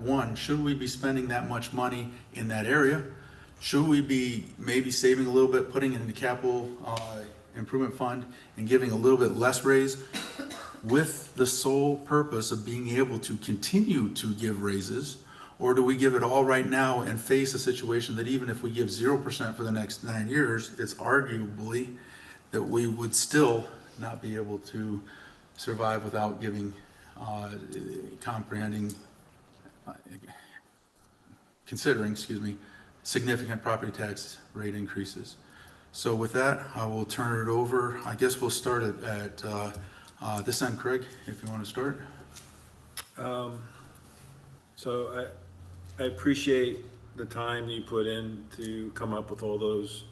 One, should we be spending that much money in that area? Should we be maybe saving a little bit, putting it in the capital improvement fund and giving a little bit less raise with the sole purpose of being able to continue to give raises? Or do we give it all right now and face a situation that even if we give 0% for the next 9 years, it's arguably that we would still not be able to survive without giving, considering, significant property tax rate increases. So with that, I will turn it over. I guess we'll start at this end, Craig, if you want to start. So I appreciate the time you put in to come up with all those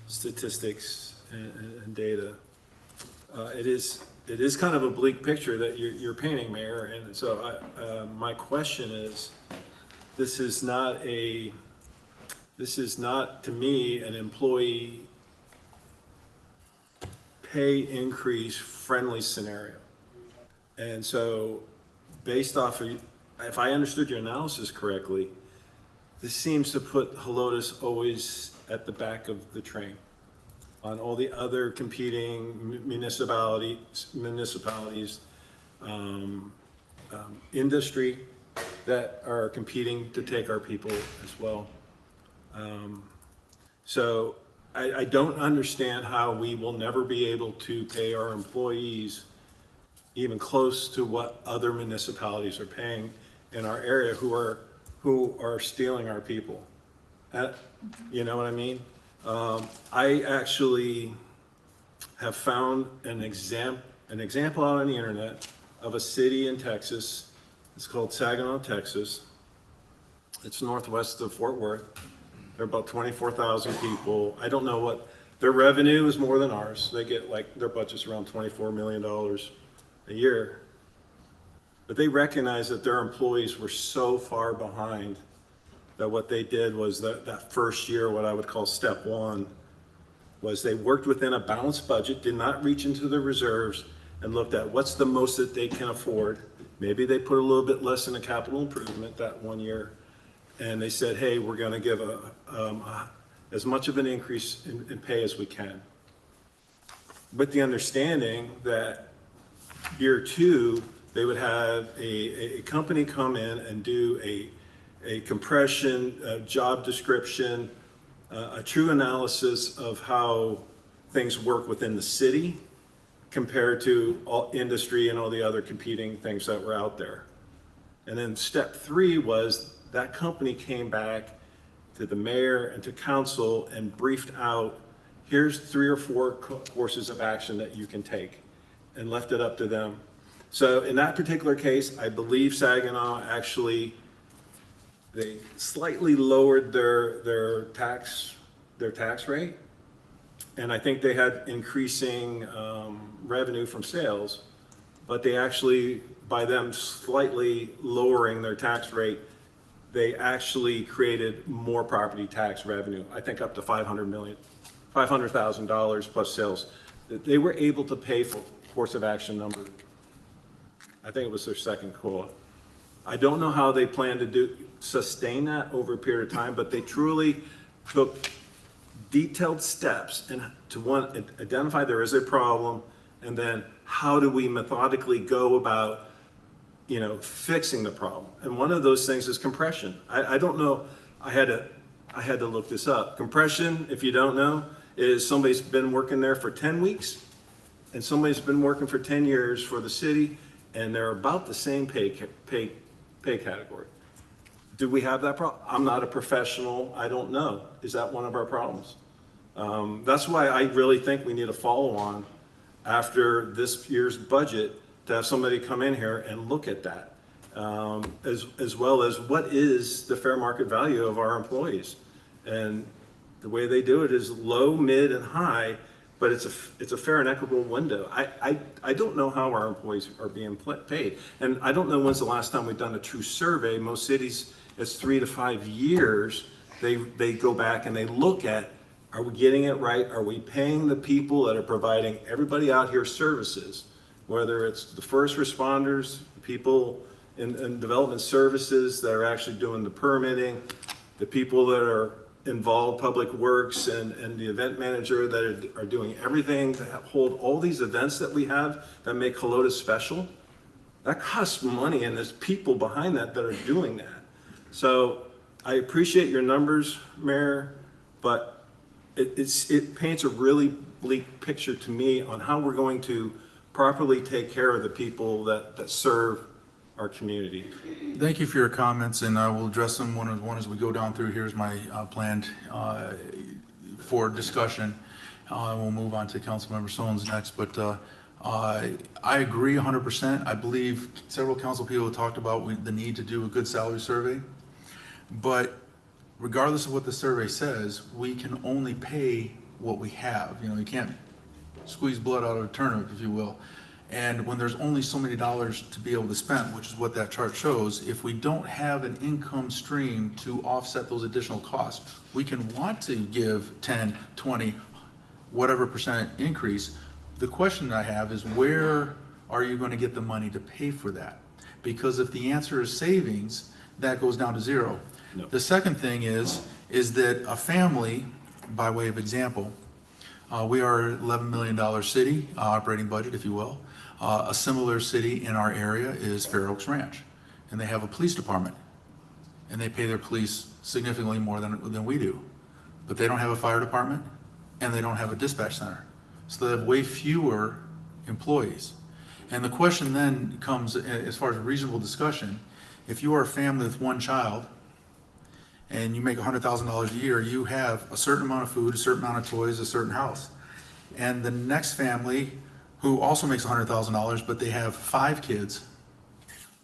statistics and data. It is kind of a bleak picture that you're painting, Mayor. And so my question is, this is not to me an employee pay increase friendly scenario. And so based off of, if I understood your analysis correctly, this seems to put Helotes always at the back of the train on all the other competing municipalities, industry that are competing to take our people as well. So I don't understand how we will never be able to pay our employees even close to what other municipalities are paying in our area who are stealing our people. You know what I mean? I actually have found an example out on the internet of a city in Texas. It's called Saginaw, Texas. It's northwest of Fort Worth. They're about 24,000 people. I don't know what their revenue is, more than ours. They get their budget's around $24 million a year. But they recognize that their employees were so far behind that what they did was that first year, what I would call step one, was they worked within a balanced budget, did not reach into the reserves, and looked at what's the most that they can afford. Maybe they put a little bit less in a capital improvement that one year, and they said, hey, we're going to give as much of an increase in pay as we can, with the understanding that year two, they would have a company come in and do a compression, a job description, a true analysis of how things work within the city compared to all industry and all the other competing things that were out there. And then step three was that company came back to the mayor and to council and briefed out, here's 3 or 4 courses of action that you can take, and left it up to them. So in that particular case, I believe Saginaw actually, they slightly lowered their tax rate, and I think they had increasing revenue from sales, but they actually, by them slightly lowering their tax rate, they actually created more property tax revenue. I think up to $500,000 plus sales. They were able to pay for course of action number. I think it was their second COLA. I don't know how they plan to sustain that over a period of time, but they truly took detailed steps and to identify there is a problem, and then how do we methodically go about fixing the problem. And one of those things is compression. I don't know, I had to look this up. Compression, if you don't know, is somebody's been working there for 10 weeks and somebody's been working for 10 years for the city, and they're about the same pay category. Do we have that problem? I'm not a professional, I don't know. Is that one of our problems? That's why I really think we need a follow-on after this year's budget to have somebody come in here and look at that, as well as what is the fair market value of our employees. And the way they do it is low, mid, and high, but it's a fair and equitable window. I don't know how our employees are being paid, and I don't know when's the last time we've done a true survey. Most cities, it's 3 to 5 years. They go back and they look at, are we getting it right? Are we paying the people that are providing everybody out here services? Whether it's the first responders, people in development services that are actually doing the permitting, the people that are involved, public works, and the event manager that are doing everything to hold all these events that we have that make Helotes special. That costs money, and there's people behind that are doing that. So I appreciate your numbers, Mayor, but it paints a really bleak picture to me on how we're going to properly take care of the people that serve our community. Thank you for your comments, and I will address them one as we go down through. Here's my planned for discussion. We'll move on to Councilmember Solon's next, but I agree 100%. I believe several council people talked about the need to do a good salary survey, but regardless of what the survey says, we can only pay what we have. You know, you can't squeeze blood out of a turnip, if you will. And when there's only so many dollars to be able to spend, which is what that chart shows, if we don't have an income stream to offset those additional costs, we can want to give 10, 20, whatever percent increase. The question I have is, where are you going to get the money to pay for that? Because if the answer is savings, that goes down to zero. No. The second thing is that a family, by way of example, we are an $11 million city, operating budget, if you will. A similar city in our area is Fair Oaks Ranch, and they have a police department, and they pay their police significantly more than we do. But they don't have a fire department, and they don't have a dispatch center. So they have way fewer employees. And the question then comes, as far as a reasonable discussion, if you are a family with one child, and you make $100,000 a year, you have a certain amount of food, a certain amount of toys, a certain house. And the next family, who also makes $100,000, but they have 5 kids,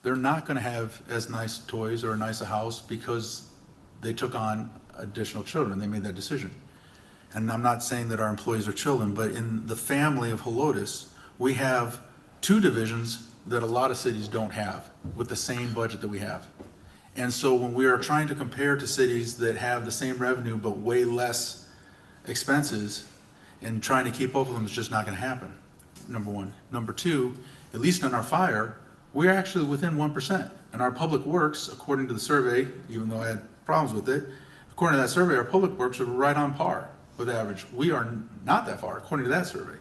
they're not going to have as nice toys or a nicer house because they took on additional children. They made that decision. And I'm not saying that our employees are children, but in the family of Helotes, we have 2 divisions that a lot of cities don't have with the same budget that we have. And so when we are trying to compare to cities that have the same revenue but way less expenses and trying to keep up with them, it's just not going to happen, number one. Number two, at least in our fire, we're actually within 1%. And our public works, according to the survey, even though I had problems with it, according to that survey, our public works are right on par with average. We are not that far, according to that survey.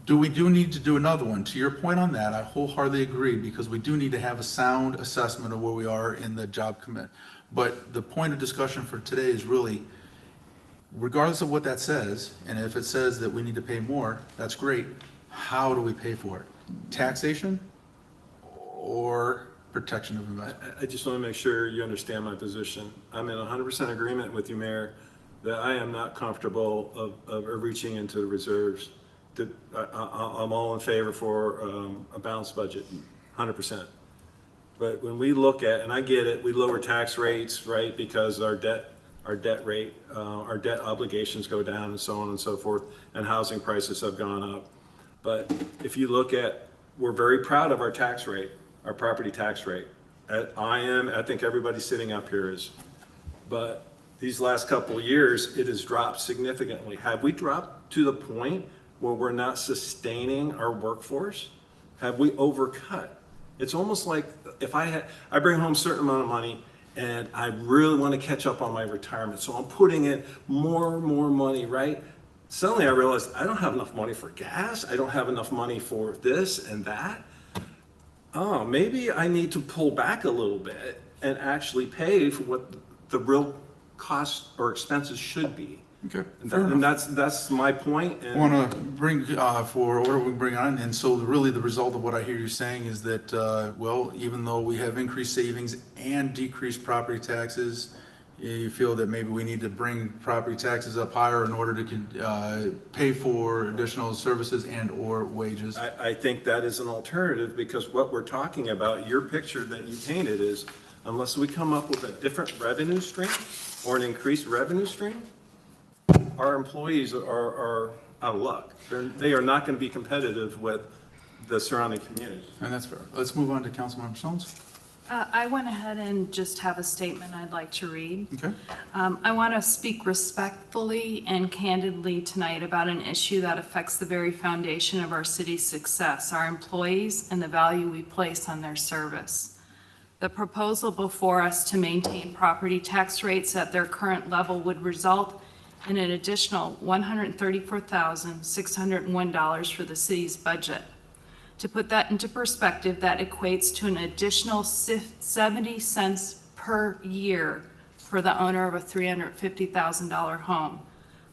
We do need to do another one. To your point on that, I wholeheartedly agree, because we do need to have a sound assessment of where we are in the job commit. But the point of discussion for today is really, regardless of what that says, and if it says that we need to pay more, that's great. How do we pay for it? Taxation or protection of investment? I just want to make sure you understand my position. I'm in 100% agreement with you, Mayor, that I am not comfortable of reaching into the reserves. I'm all in favor for a balanced budget, 100%. But when we look at, and I get it, we lower tax rates, right, because our debt rate, our debt obligations go down and so on and so forth, and housing prices have gone up. But if you look at, we're very proud of our tax rate, our property tax rate. I think everybody sitting up here is. But these last couple of years, it has dropped significantly. Have we dropped to the point where we're not sustaining our workforce? Have we overcut? It's almost like if I bring home a certain amount of money and I really want to catch up on my retirement, so I'm putting in more money, right? Suddenly I realized I don't have enough money for gas. I don't have enough money for this and that. Oh, maybe I need to pull back a little bit and actually pay for what the real costs or expenses should be. Okay, and that's my point. I want to bring for order, we bring on, and so really the result of what I hear you saying is that, well, even though we have increased savings and decreased property taxes, you feel that maybe we need to bring property taxes up higher in order to pay for additional services and or wages. I think that is an alternative, because what we're talking about, your picture that you painted is, unless we come up with a different revenue stream or an increased revenue stream, our employees are out of luck. They are not going to be competitive with the surrounding community. And that's fair. Let's move on to Councilmember Stones. I went ahead and just have a statement I'd like to read. Okay. I want to speak respectfully and candidly tonight about an issue that affects the very foundation of our city's success, our employees, and the value we place on their service. The proposal before us to maintain property tax rates at their current level would result in an additional $134,601 for the city's budget. To put that into perspective, that equates to an additional 70 cents per year for the owner of a $350,000 home.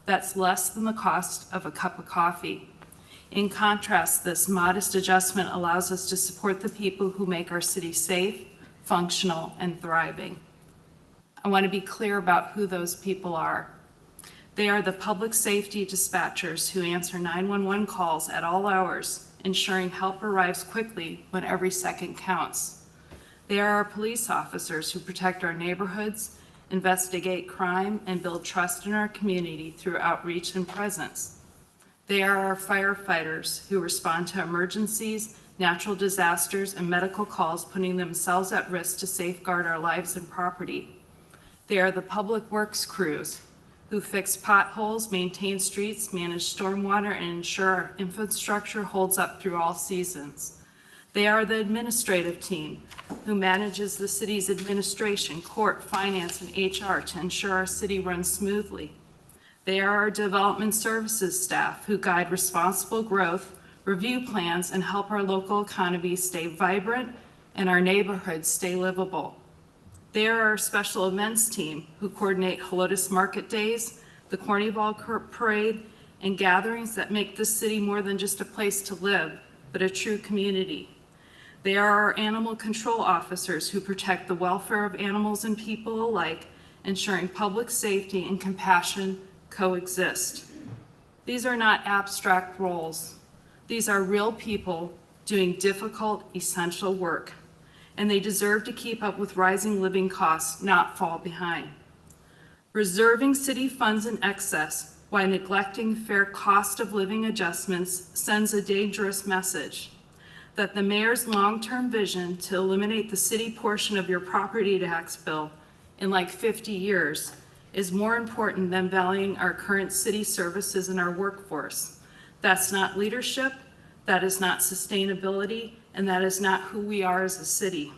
That's less than the cost of a cup of coffee. In contrast, this modest adjustment allows us to support the people who make our city safe, functional, and thriving. I want to be clear about who those people are. They are the public safety dispatchers who answer 911 calls at all hours, ensuring help arrives quickly when every second counts. They are our police officers who protect our neighborhoods, investigate crime, and build trust in our community through outreach and presence. They are our firefighters who respond to emergencies, natural disasters, and medical calls, putting themselves at risk to safeguard our lives and property. They are the public works crews who fix potholes, maintain streets, manage stormwater, and ensure our infrastructure holds up through all seasons. They are the administrative team who manages the city's administration, court, finance, and HR to ensure our city runs smoothly. They are our development services staff who guide responsible growth, review plans, and help our local economy stay vibrant and our neighborhoods stay livable. They are our special events team who coordinate Helotes market days, the Carnival parade, and gatherings that make this city more than just a place to live, but a true community. They are our animal control officers who protect the welfare of animals and people alike, ensuring public safety and compassion coexist. These are not abstract roles. These are real people doing difficult, essential work, and they deserve to keep up with rising living costs, not fall behind. Reserving city funds in excess while neglecting fair cost of living adjustments sends a dangerous message that the mayor's long-term vision to eliminate the city portion of your property tax bill in like 50 years is more important than valuing our current city services and our workforce. That's not leadership, that is not sustainability, and that is not who we are as a city.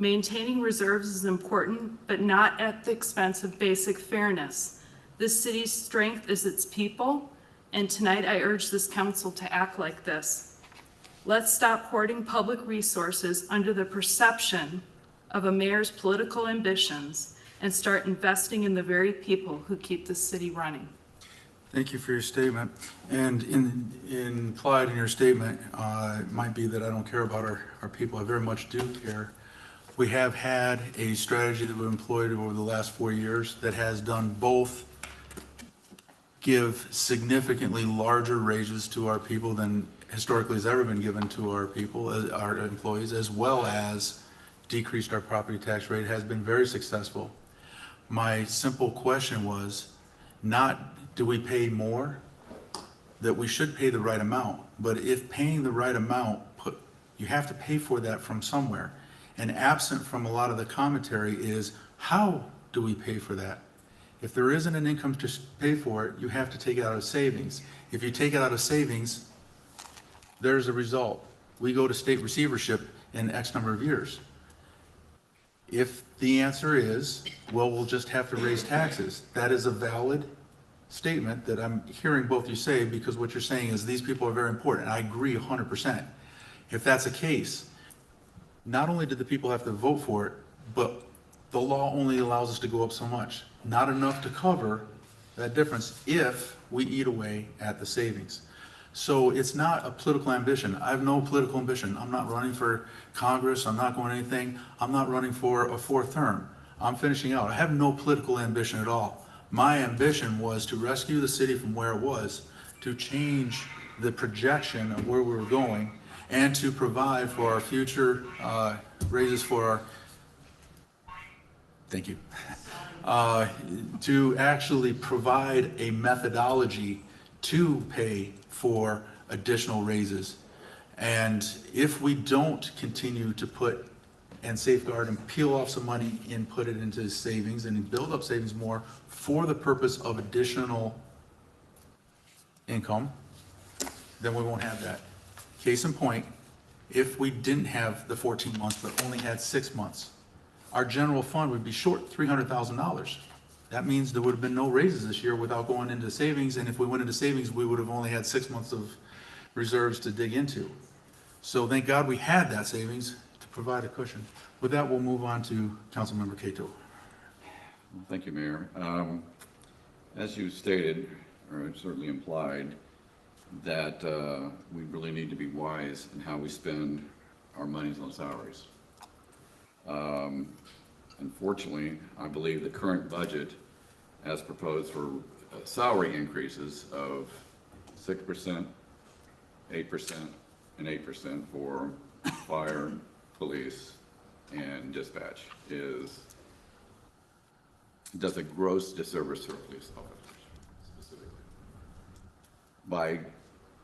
Maintaining reserves is important, but not at the expense of basic fairness. This city's strength is its people, and tonight I urge this council to act like this. Let's stop hoarding public resources under the perception of a mayor's political ambitions and start investing in the very people who keep the city running. Thank you for your statement. And implied in your statement, it might be that I don't care about our people. I very much do care. We have had a strategy that we've employed over the last 4 years that has done both give significantly larger raises to our people than historically has ever been given to our people, our employees, as well as decreased our property tax rate. It has been very successful. My simple question was not, do we pay more? That we should pay the right amount, but if paying the right amount, you have to pay for that from somewhere. And absent from a lot of the commentary is, how do we pay for that? If there isn't an income to pay for it, you have to take it out of savings. If you take it out of savings, there's a result. We go to state receivership in X number of years. If the answer is, well, we'll just have to raise taxes, that is a valid statement that I'm hearing both you say, because what you're saying is these people are very important, and I agree 100%. If that's the case, not only did the people have to vote for it, but the law only allows us to go up so much. Not enough to cover that difference if we eat away at the savings. So it's not a political ambition. I have no political ambition. I'm not running for Congress. I'm not going to anything. I'm not running for a fourth term. I'm finishing out. I have no political ambition at all. My ambition was to rescue the city from where it was, to change the projection of where we were going, and to provide for our future raises for our, thank you, to actually provide a methodology to pay for additional raises. And if we don't continue to put and safeguard and peel off some money and put it into savings and build up savings more for the purpose of additional income, then we won't have that. Case in point, if we didn't have the 14 months, but only had 6 months, our general fund would be short $300,000. That means there would have been no raises this year without going into savings, and if we went into savings, we would have only had 6 months of reserves to dig into. So thank God we had that savings to provide a cushion. With that, we'll move on to Councilmember Cato. Thank you, Mayor. As you stated, or certainly implied, that we really need to be wise in how we spend our monies on salaries. Unfortunately, I believe the current budget, as proposed for salary increases of 6%, 8%, and 8% for fire, police, and dispatch, does a gross disservice to our police officers specifically. By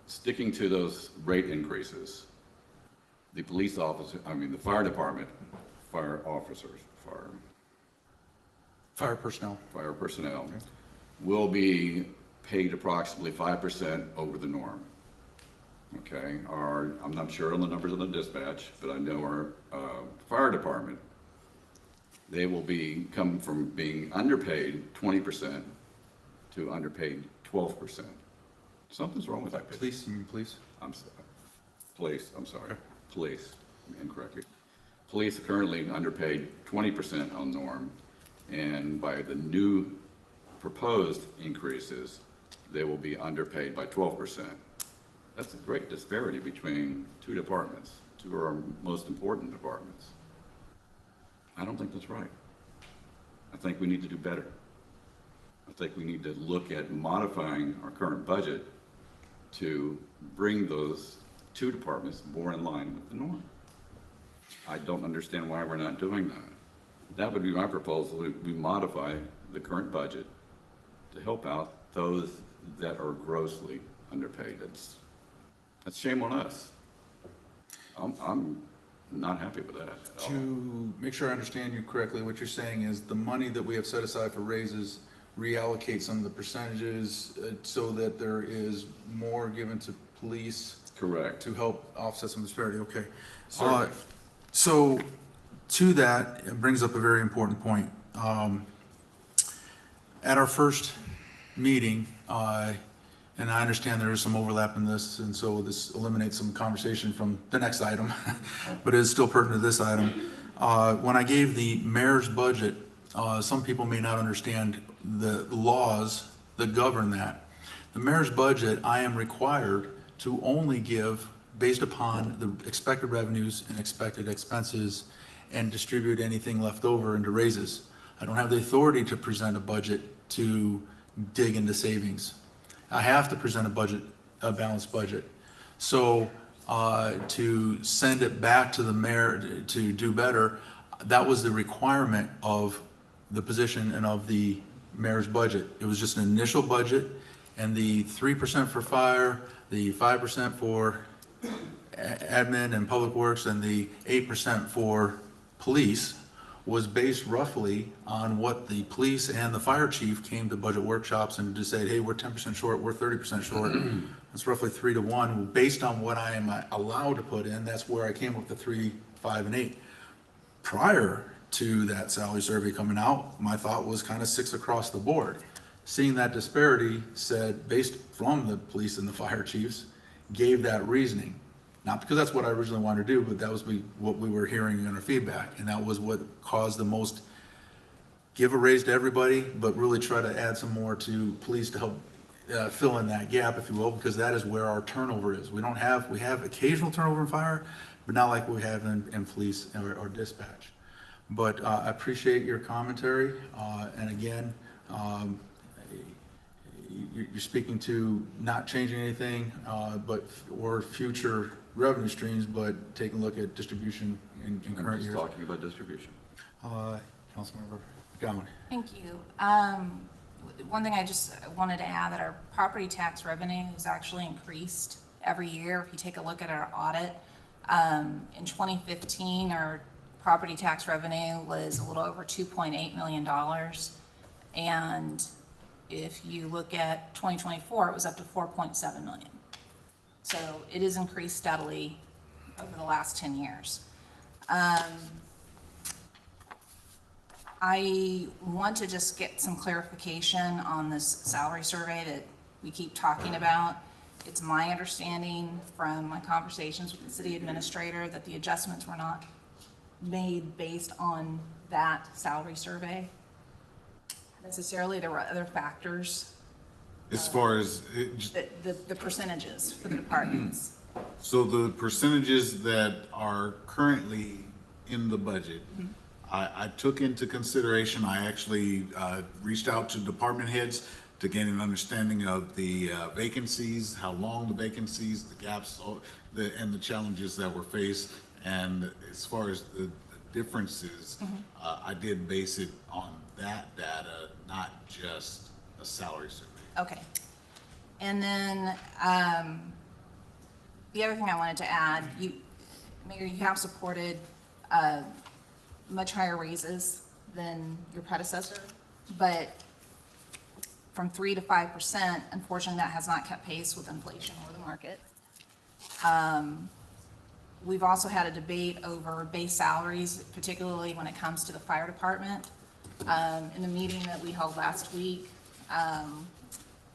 sticking to those rate increases, the fire department, fire personnel will be paid approximately 5% over the norm. Okay, I'm not sure on the numbers of the dispatch, but I know our fire department, they will come from being underpaid 20% to underpaid 12%. Something's wrong with that picture. Police, you mean police? Police, incorrectly. Police are currently underpaid 20% on norm, and by the new proposed increases, they will be underpaid by 12%. That's a great disparity between two departments, two of our most important departments. I don't think that's right. I think we need to do better. I think we need to look at modifying our current budget to bring those two departments more in line with the norm. I don't understand why we're not doing that. That would be my proposal. We modify the current budget to help out those that are grossly underpaid. That's shame on us. I'm not happy with that at all. To make sure I understand you correctly, what you're saying is the money that we have set aside for raises, reallocate some of the percentages so that there is more given to police. Correct. To help offset some disparity, okay. Certainly. So to that, it brings up a very important point. At our first meeting, and I understand there is some overlap in this, and so this eliminates some conversation from the next item, but it is still pertinent to this item. When I gave the mayor's budget, some people may not understand the laws that govern that. The mayor's budget, I am required to only give based upon the expected revenues and expected expenses and distribute anything left over into raises. I don't have the authority to present a budget to dig into savings. I have to present a balanced budget. So to send it back to the mayor to do better, that was the requirement of the position and of the mayor's budget. It was just an initial budget, and the 3% for fire, the 5% for admin and public works, and the 8% for police was based roughly on what the police and the fire chief came to budget workshops and just said, hey, we're 10% short, we're 30% short. It's roughly 3 to 1. Based on what I am allowed to put in, that's where I came up with the 3, 5, and 8. Prior to that salary survey coming out, my thought was kind of 6 across the board. Seeing that disparity said, based from the police and the fire chiefs, gave that reasoning. Not because that's what I originally wanted to do, but that was what we were hearing in our feedback. And that was what caused the most, give a raise to everybody, but really try to add some more to police to help fill in that gap, if you will, because that is where our turnover is. We have occasional turnover in fire, but not like we have in police or dispatch. But I appreciate your commentary. And again, you're speaking to not changing anything, or future revenue streams, but taking a look at distribution in current years. Talking about distribution. Councilmember Gowan. Thank you. One thing I just wanted to add, that our property tax revenue has actually increased every year. If you take a look at our audit, in 2015, our property tax revenue was a little over $2.8 million. And if you look at 2024, it was up to $4.7 million. So it is increased steadily. over the last 10 years. I want to just get some clarification on this salary survey that we keep talking about. It's my understanding from my conversations with the city administrator that the adjustments were not made based on that salary survey. Necessarily, there were other factors, As far as, the percentages for the departments. so the percentages that are currently in the budget, I took into consideration, I actually reached out to department heads to gain an understanding of the vacancies, how long the vacancies, the gaps, and the challenges that were faced. And as far as the differences, I did base it on that data, not just a salary survey. Okay. And then, the other thing I wanted to add, Mayor, you have supported, much higher raises than your predecessor, but from 3 to 5%, unfortunately, that has not kept pace with inflation or the market. We've also had a debate over base salaries, particularly when it comes to the fire department. In the meeting that we held last week,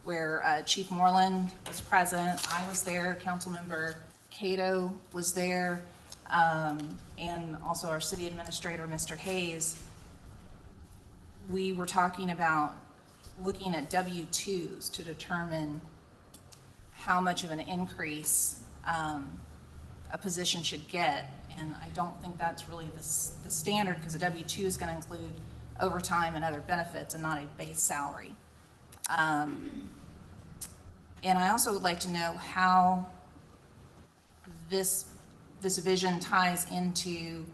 where Chief Moreland was present, I was there, Councilmember Cato was there, and also our city administrator, Mr. Hayes. We were talking about looking at W-2s to determine how much of an increase a position should get. And I don't think that's really the standard, because a W-2 is going to include overtime and other benefits and not a base salary. And I also would like to know how this vision ties into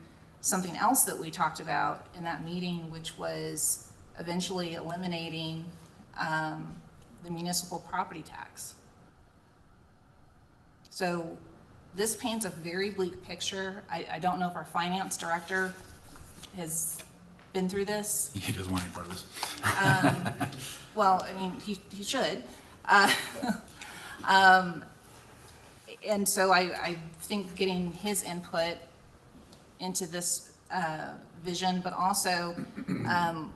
something else that we talked about in that meeting, which was eventually eliminating the municipal property tax. So this paints a very bleak picture. I don't know if our finance director has been through this. He doesn't want any part of this. Well, I mean, he should. And so I think getting his input into this vision, but also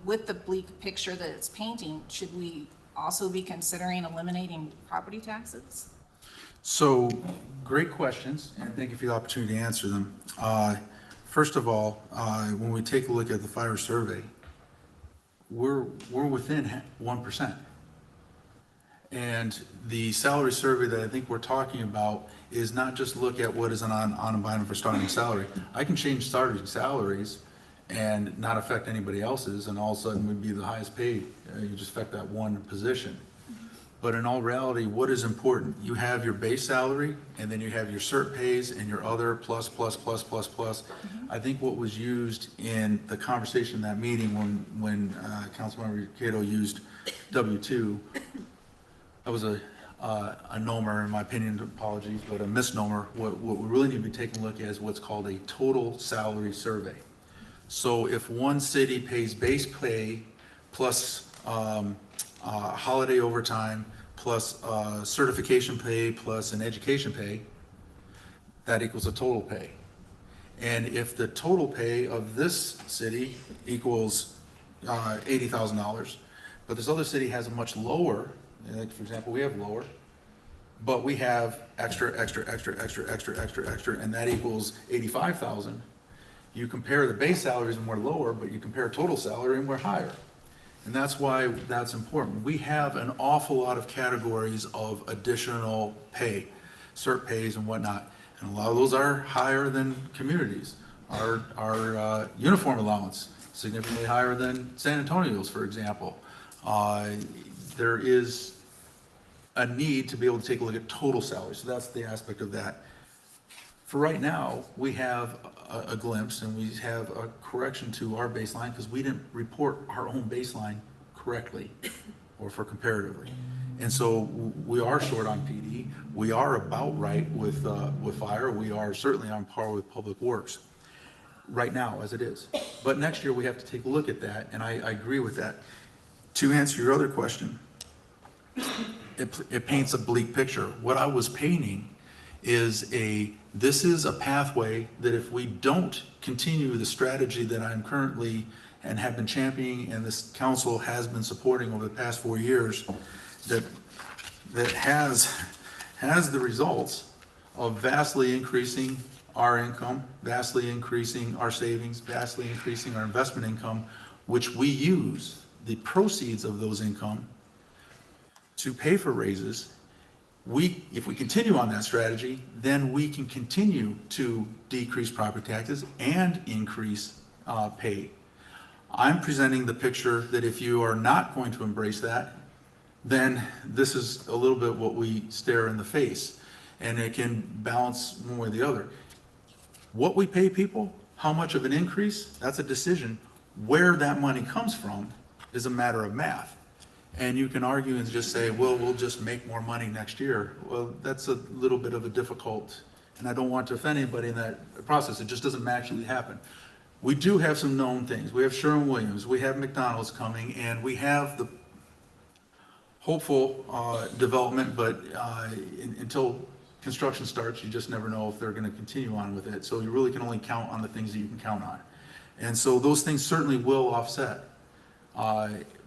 with the bleak picture that it's painting, should we also be considering eliminating property taxes? So, great questions, and thank you for the opportunity to answer them. First of all, when we take a look at the fire survey, we're within 1%. And the salary survey that I think we're talking about is not just look at what is on and buying for starting salary. I can change starting salaries and not affect anybody else's, and all of a sudden we'd be the highest paid. You just affect that one position. But in all reality, what is important? You have your base salary, and then you have your cert pays and your other plus. I think what was used in the conversation in that meeting when Councilmember Cato used W-2, that was a nomer, in my opinion, apologies, but a misnomer. What we really need to be taking a look at is what's called a total salary survey. So if one city pays base pay plus holiday overtime plus certification pay plus an education pay, that equals a total pay. And if the total pay of this city equals $80,000, but this other city has a much lower, like for example, we have lower, but we have extra, and that equals 85,000. You compare the base salaries and we're lower, but you compare total salary and we're higher. And that's why that's important. We have an awful lot of categories of additional pay, cert pays and whatnot. And a lot of those are higher than communities. Our uniform allowance, significantly higher than San Antonio's, for example. There is a need to be able to take a look at total salary. So that's the aspect of that. For right now, we have a glimpse and we have a correction to our baseline because we didn't report our own baseline correctly or for comparatively. And so we are short on PD. We are about right with fire. We are certainly on par with public works right now as it is. But next year we have to take a look at that, and I agree with that. To answer your other question, it paints a bleak picture. What I was painting this is a pathway that if we don't continue the strategy that I'm currently and have been championing and this council has been supporting over the past 4 years, that has the results of vastly increasing our income, vastly increasing our savings, vastly increasing our investment income, which we use the proceeds of those income to pay for raises. If we continue on that strategy, then we can continue to decrease property taxes and increase pay. I'm presenting the picture that if you are not going to embrace that, then this is a little bit what we stare in the face, and it can balance one way or the other. What we pay people, how much of an increase, that's a decision. Where that money comes from is a matter of math. And you can argue and just say, well, we'll just make more money next year. Well, that's a little bit of a difficult, and I don't want to offend anybody in that process. It just doesn't actually happen. We do have some known things. We have Sherwin-Williams, we have McDonald's coming, and we have the hopeful development, but until construction starts, you just never know if they're going to continue on with it. So you really can only count on the things that you can count on. And so those things certainly will offset.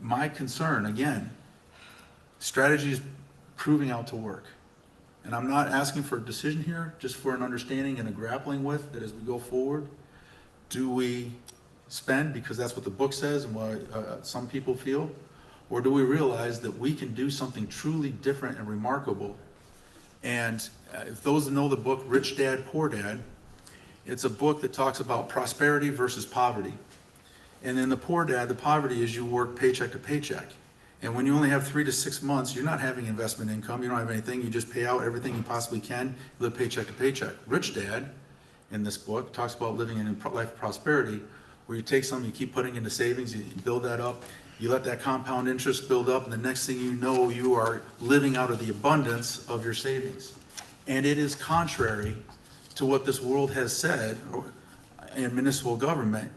My concern, again, strategy is proving out to work. And I'm not asking for a decision here, just for an understanding and a grappling with that as we go forward. Do we spend because that's what the book says and what some people feel? Or do we realize that we can do something truly different and remarkable? And if those that know the book, Rich Dad, Poor Dad, it's a book that talks about prosperity versus poverty. And in the Poor Dad, the poverty is you work paycheck to paycheck. And when you only have 3 to 6 months, you're not having investment income, you don't have anything, you just pay out everything you possibly can, live paycheck to paycheck. Rich Dad, in this book, talks about living in a life of prosperity, where you take something, you keep putting into savings, you build that up, you let that compound interest build up, and the next thing you know, you are living out of the abundance of your savings. And it is contrary to what this world has said in municipal government.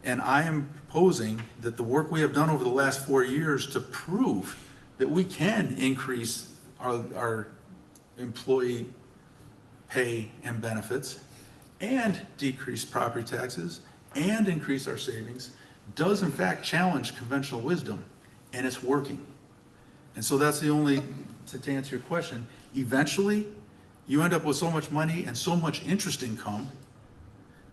And I am proposing that the work we have done over the last 4 years to prove that we can increase our employee pay and benefits and decrease property taxes and increase our savings does in fact challenge conventional wisdom, and it's working. And so that's the only, to answer your question, eventually you end up with so much money and so much interest income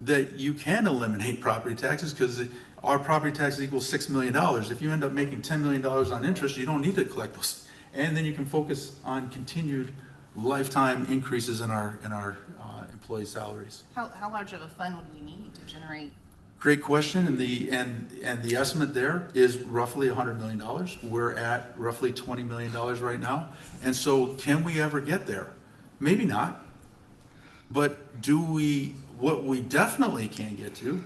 that you can eliminate property taxes, because our property taxes equals $6 million. If you end up making $10 million on interest, you don't need to collect those. And then you can focus on continued lifetime increases in our employee salaries. How large of a fund would we need to generate? Great question, and the estimate there is roughly $100 million. We're at roughly $20 million right now. And so can we ever get there? Maybe not. But what we definitely can get to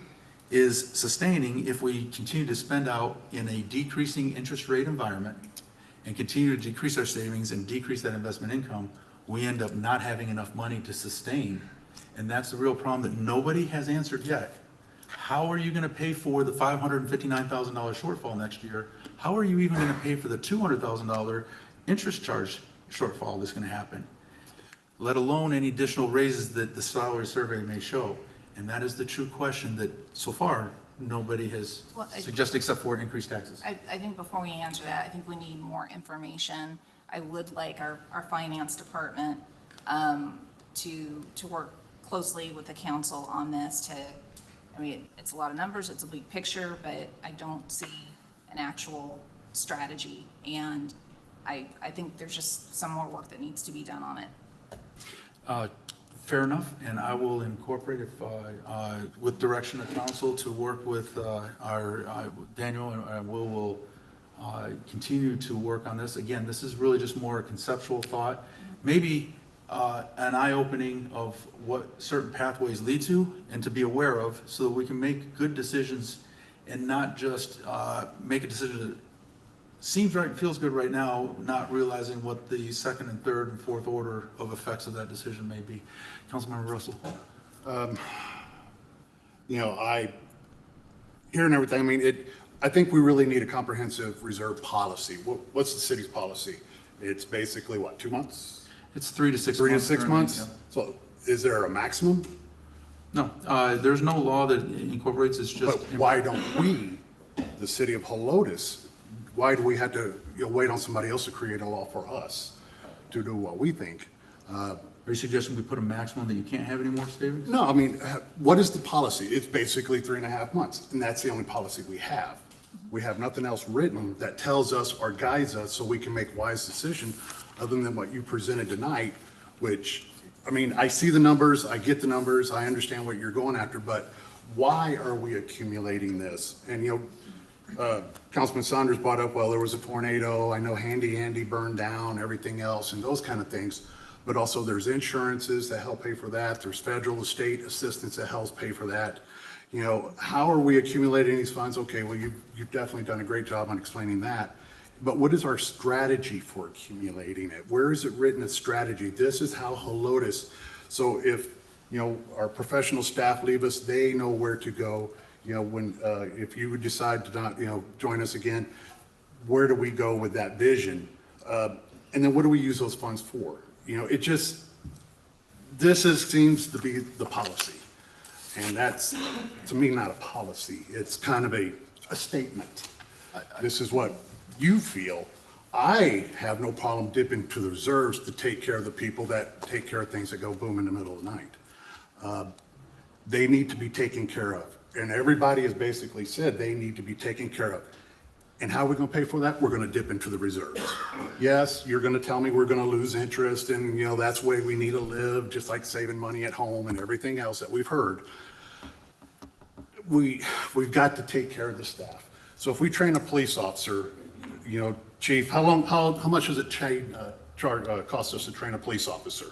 is sustaining, if we continue to spend out in a decreasing interest rate environment and continue to decrease our savings and decrease that investment income, we end up not having enough money to sustain. And that's the real problem that nobody has answered yet. How are you going to pay for the $559,000 shortfall next year? How are you even going to pay for the $200,000 interest charge shortfall that's going to happen? Let alone any additional raises that the salary survey may show. And that is the true question that so far nobody has suggested except for increased taxes. I think before we answer that, I think we need more information. I would like our finance department to work closely with the council on this I mean, it's a lot of numbers, it's a big picture, but I don't see an actual strategy. And I think there's just some more work that needs to be done on it. Fair enough, and I will incorporate with direction of council to work with our Daniel, and we'll continue to work on this. Again, this is really just more a conceptual thought, maybe an eye-opening of what certain pathways lead to and to be aware of, so that we can make good decisions and not just make a decision that seems right and feels good right now, not realizing what the second and third and fourth order of effects of that decision may be. Councilmember Russell. Hearing everything, I mean, I think we really need a comprehensive reserve policy. What's the city's policy? It's basically what, 2 months? It's 3 to 6 months. 3 to 6 currently, months? yeah. So is there a maximum? No, there's no law that incorporates, it's But just. why don't we, the city of Helotes, why do we have to, wait on somebody else to create a law for us to do what we think? Are you suggesting we put a maximum that you can't have any more savings? No, I mean, what is the policy? It's basically 3.5 months, and that's the only policy we have. We have nothing else written that tells us or guides us so we can make wise decisions other than what you presented tonight, which, I mean, I see the numbers, I get the numbers, I understand what you're going after, but why are we accumulating this? And, Councilman Saunders brought up, well, there was a tornado, I know Handy Andy burned down, everything else, and those kind of things. But also there's insurances that help pay for that. There's federal, state assistance that helps pay for that. How are we accumulating these funds? Okay, well, you've definitely done a great job on explaining that. But what is our strategy for accumulating it? Where is it written as strategy? This is how Helotes, so if, our professional staff leave us, they know where to go. If you would decide to not, join us again, where do we go with that vision? And then what do we use those funds for? Seems to be the policy. And that's, to me, not a policy. It's kind of a statement. This is what you feel. I have no problem dipping to the reserves to take care of the people that take care of things that go boom in the middle of the night. They need to be taken care of. And everybody has basically said they need to be taken care of. And how are we going to pay for that? We're going to dip into the reserves. Yes, you're going to tell me we're going to lose interest and, that's the way we need to live, just like saving money at home and everything else that we've heard. We've got to take care of the staff. So if we train a police officer, Chief, how much does it cost us to train a police officer?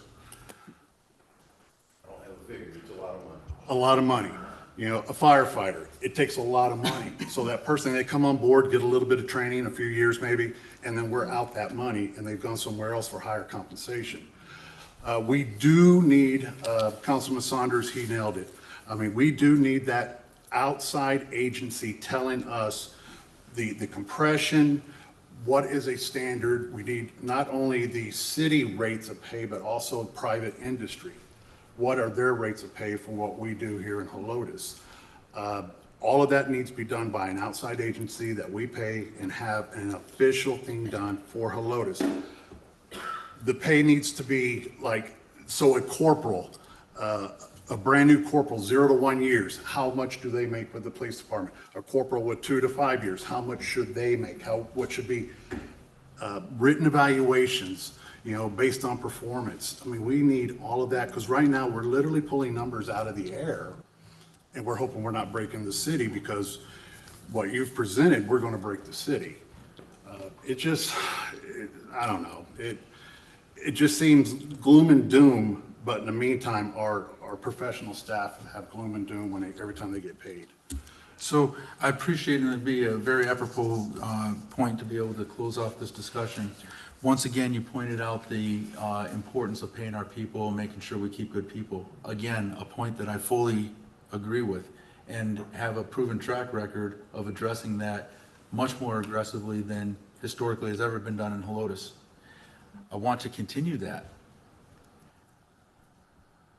I don't have a figure, it's a lot of money. A lot of money. A firefighter, it takes a lot of money. So that person, they come on board, get a little bit of training, a few years maybe, and then we're out that money and they've gone somewhere else for higher compensation. We do need, Councilman Saunders, he nailed it. I mean, we do need that outside agency telling us the compression, what is a standard. We need not only the city rates of pay, but also private industry. What are their rates of pay for what we do here in Helotes? All of that needs to be done by an outside agency that we pay and have an official thing done for Helotes. The pay needs to be so a corporal, a brand new corporal, 0 to 1 years, how much do they make with the police department? A corporal with 2 to 5 years, how much should they make? What should be written evaluations, based on performance. I mean, we need all of that because right now we're literally pulling numbers out of the air and we're hoping we're not breaking the city because what you've presented, we're going to break the city. I don't know. It just seems gloom and doom, but in the meantime, our professional staff have gloom and doom every time they get paid. So I appreciate it. It'd be a very apropos point to be able to close off this discussion. Once again, you pointed out the importance of paying our people and making sure we keep good people. Again, a point that I fully agree with and have a proven track record of addressing that much more aggressively than historically has ever been done in Helotes. I want to continue that.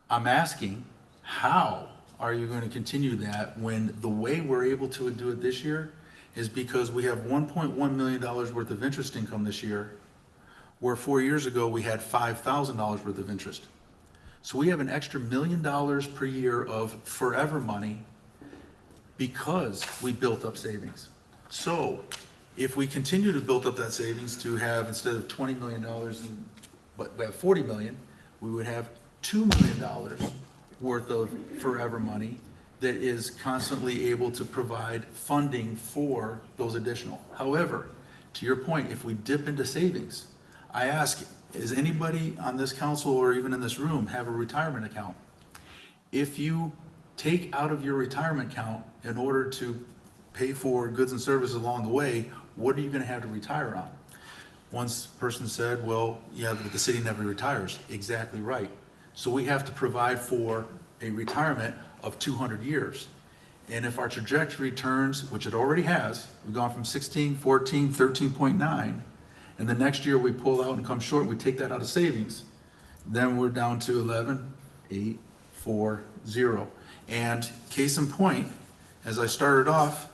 I'm asking, how are you going to continue that when the way we're able to do it this year is because we have $1.1 million worth of interest income this year, where 4 years ago we had $5,000 worth of interest. So we have an extra $1 million per year of forever money because we built up savings. So if we continue to build up that savings to have, instead of $20 million, but we have $40 million, we would have $2 million worth of forever money that is constantly able to provide funding for those additional. However, to your point, if we dip into savings, I ask, does anybody on this council or even in this room have a retirement account? If you take out of your retirement account in order to pay for goods and services along the way, what are you going to have to retire on? One person said, well, yeah, but the city never retires. Exactly right. So we have to provide for a retirement of 200 years. And if our trajectory turns, which it already has, we've gone from 16, 14, 13.9, and the next year we pull out and come short, we take that out of savings. then we're down to 11, 8, 4, 0. And case in point, as I started off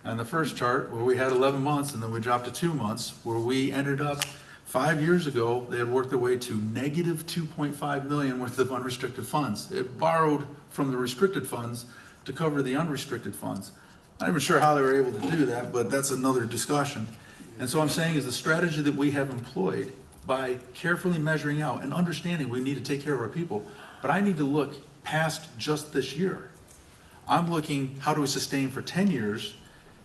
on the first chart, where we had 11 months and then we dropped to 2 months, where we ended up 5 years ago, they had worked their way to negative 2.5 million worth of unrestricted funds. It borrowed from the restricted funds to cover the unrestricted funds. I'm not even sure how they were able to do that, but that's another discussion. And so I'm saying is the strategy that we have employed by carefully measuring out and understanding we need to take care of our people, but I need to look past just this year. I'm looking, how do we sustain for 10 years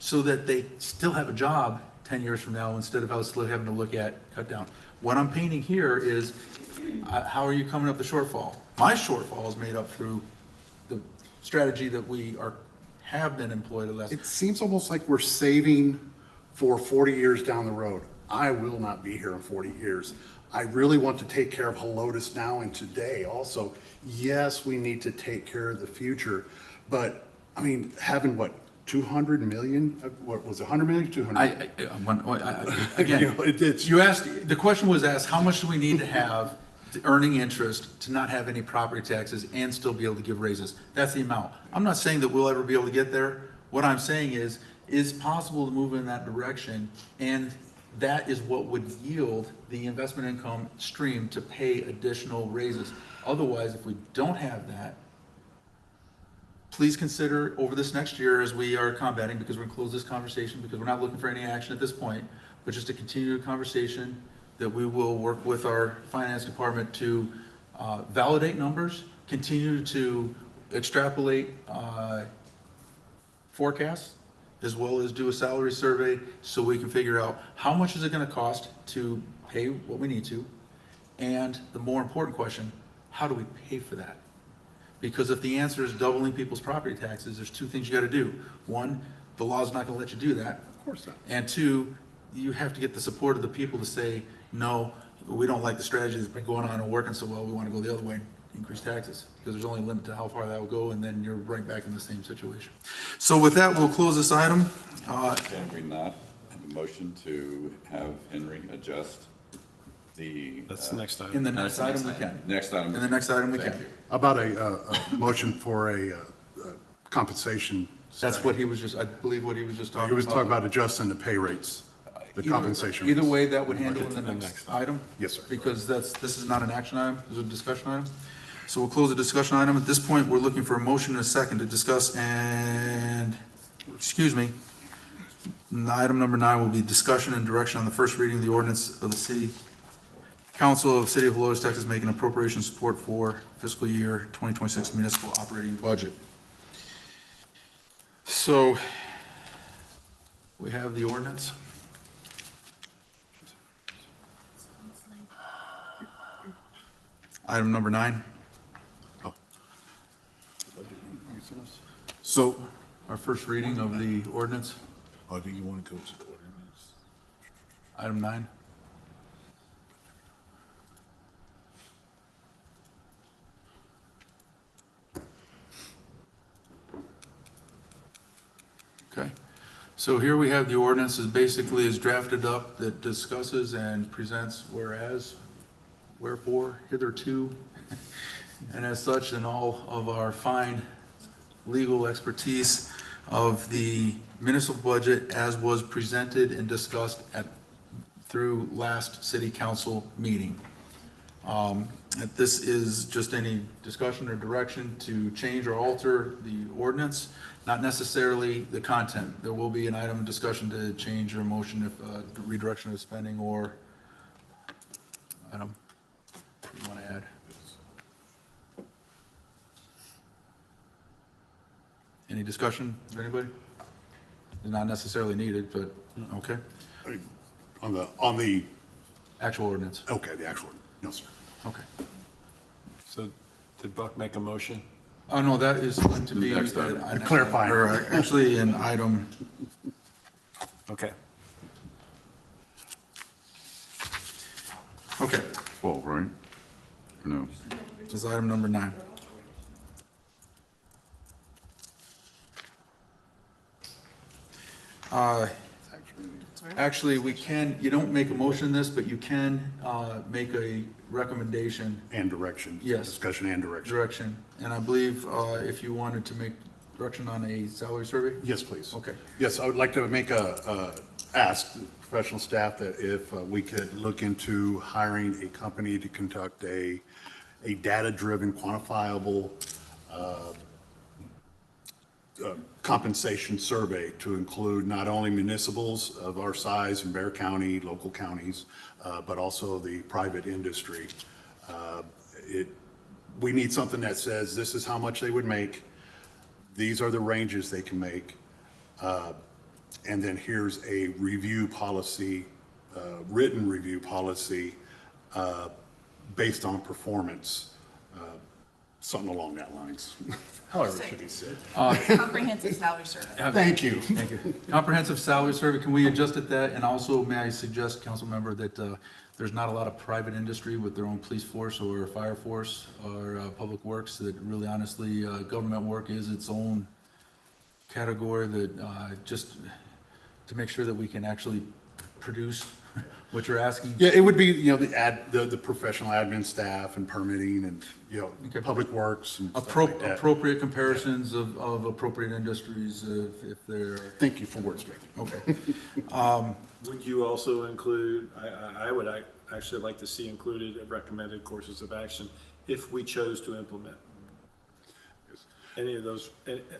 so that they still have a job 10 years from now instead of us having to look at cut down. What I'm painting here is, how are you coming up the shortfall? My shortfall is made up through the strategy that have been employed less. It seems almost like we're saving for 40 years down the road. I will not be here in 40 years. I really want to take care of Helotes now and today also. Yes, we need to take care of the future, but I mean, having what, 200 million, what was it, 100 million, 200? Again, You know, you asked, the question was asked, how much do we need to have to earning interest to not have any property taxes and still be able to give raises? That's the amount. I'm not saying that we'll ever be able to get there. What I'm saying is possible to move in that direction, and that is what would yield the investment income stream to pay additional raises. Otherwise, if we don't have that, please consider over this next year as we are combating, because we're going to close this conversation, because we're not looking for any action at this point, but just to continue the conversation, that we will work with our finance department to validate numbers, continue to extrapolate forecasts, as well as do a salary survey so we can figure out how much is it going to cost to pay what we need to, and the more important question, how do we pay for that? Because if the answer is doubling people's property taxes, there's two things you got to do. One, the law's not going to let you do that. Of course not. And two, you have to get the support of the people to say, no, we don't like the strategy that's been going on and working so well, we want to go the other way and increase taxes. Because there's only a limit to how far that will go, and then you're right back in the same situation. So with that, we'll close this item. Can we not have a motion to have Henry adjust the? That's the next In item. the next item, we can. Next item. In the next item, we Thank can. you. About a motion for a compensation. That's what he was just, I believe what he was just talking about. He was talking about adjusting the pay rates, the compensation. Either rates. way, that would handle in the next item? Yes, sir. Because this is not an action item, this is a discussion item. So we'll close the discussion item. At this point, we're looking for a motion and a second to discuss and, excuse me, item number 9 will be discussion and direction on the first reading of the ordinance of the City Council of the City of Helotes, Texas, making appropriation support for fiscal year 2026 municipal operating budget. So we have the ordinance. Item number 9. So, Our first reading of the ordinance, do you want to go to the ordinance? item 9. Okay, so here we have the ordinance is basically is drafted up that discusses and presents whereas, wherefore, hitherto, and as such, in all of our fine legal expertise of the municipal budget as was presented and discussed through last city council meeting. If this is just any discussion or direction to change or alter the ordinance, not necessarily the content. There will be an item of discussion to change your motion if redirection of spending or item you want to add. Any discussion of anybody? It's not necessarily needed, but, okay. On the, Actual ordinance, okay, the actual, no, sir. okay. So did Buck make a motion? Oh, no, that is going to be. Next item. Clarifying. Or actually, an item, Okay. okay, 12, right? Or no? this is item number 9. Actually, we can, you don't make a motion in this, but you can make a recommendation, And direction. Yes. Discussion and direction. direction. And I believe if you wanted to make direction on a salary survey? Yes, please. Okay. Yes, I would like to make ask professional staff that if we could look into hiring a company to conduct a data-driven, quantifiable compensation survey to include not only municipals of our size in Bear County, local counties, but also the private industry. We need something that says this is how much they would make, these are the ranges they can make, and then here's a review policy, written review policy based on performance, something along that lines. However it should be said. Comprehensive salary survey. Thank you. Thank you. Comprehensive salary survey, can we adjust at that? And also, may I suggest, council member, that there's not a lot of private industry with their own police force or fire force or public works, that really honestly, government work is its own category, that just to make sure that we can actually produce what you're asking. Yeah, it would be, the professional admin staff and permitting and, Okay. public works and stuff like that. Appropriate comparisons of appropriate industries if they're, Thank you for wordsmithing. okay. Would you also include, I would actually like to see included recommended courses of action if we chose to implement any of those,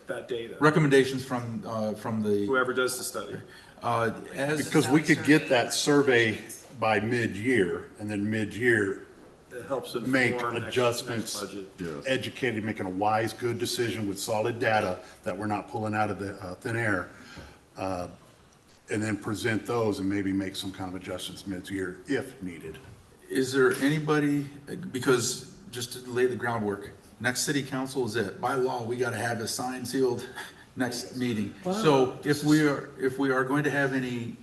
that data, Recommendations from the, whoever does the study. as, Because we could get that survey by mid-year, and then mid-year, It helps make inform next adjustments, budget. educated, making a wise, good decision with solid data that we're not pulling out of the thin air, and then present those and maybe make some kind of adjustments mid-year if needed. is there anybody, because just to lay the groundwork, next city council is it. By law, we gotta have a signed, sealed next meeting. So if we are going to have any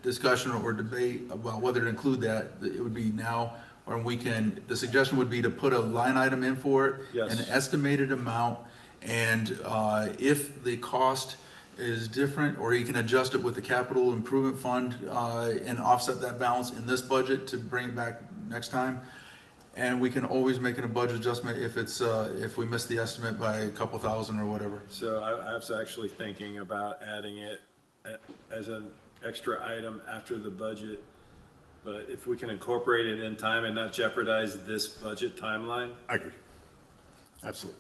discussion or debate about whether to include that, it would be now, or we can, the suggestion would be to put a line item in for it, Yes. an estimated amount, and if the cost is different, or you can adjust it with the capital improvement fund and offset that balance in this budget to bring it back next time. And we can always make a budget adjustment if it's, if we miss the estimate by a couple thousand or whatever. So I was actually thinking about adding it as an extra item after the budget. But if we can incorporate it in time and not jeopardize this budget timeline, I agree. Absolutely.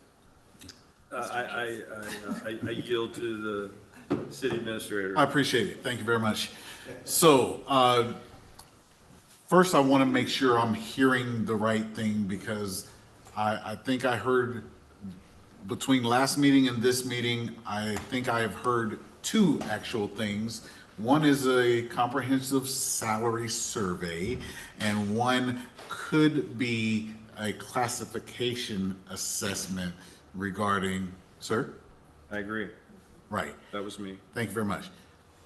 I yield to the city administrator. I appreciate it. Thank you very much. So, first I want to make sure I'm hearing the right thing, because I think I heard between last meeting and this meeting, I think I have heard two actual things. One is a comprehensive salary survey, and one could be a classification assessment regarding, sir? I agree. Right. That was me. Thank you very much.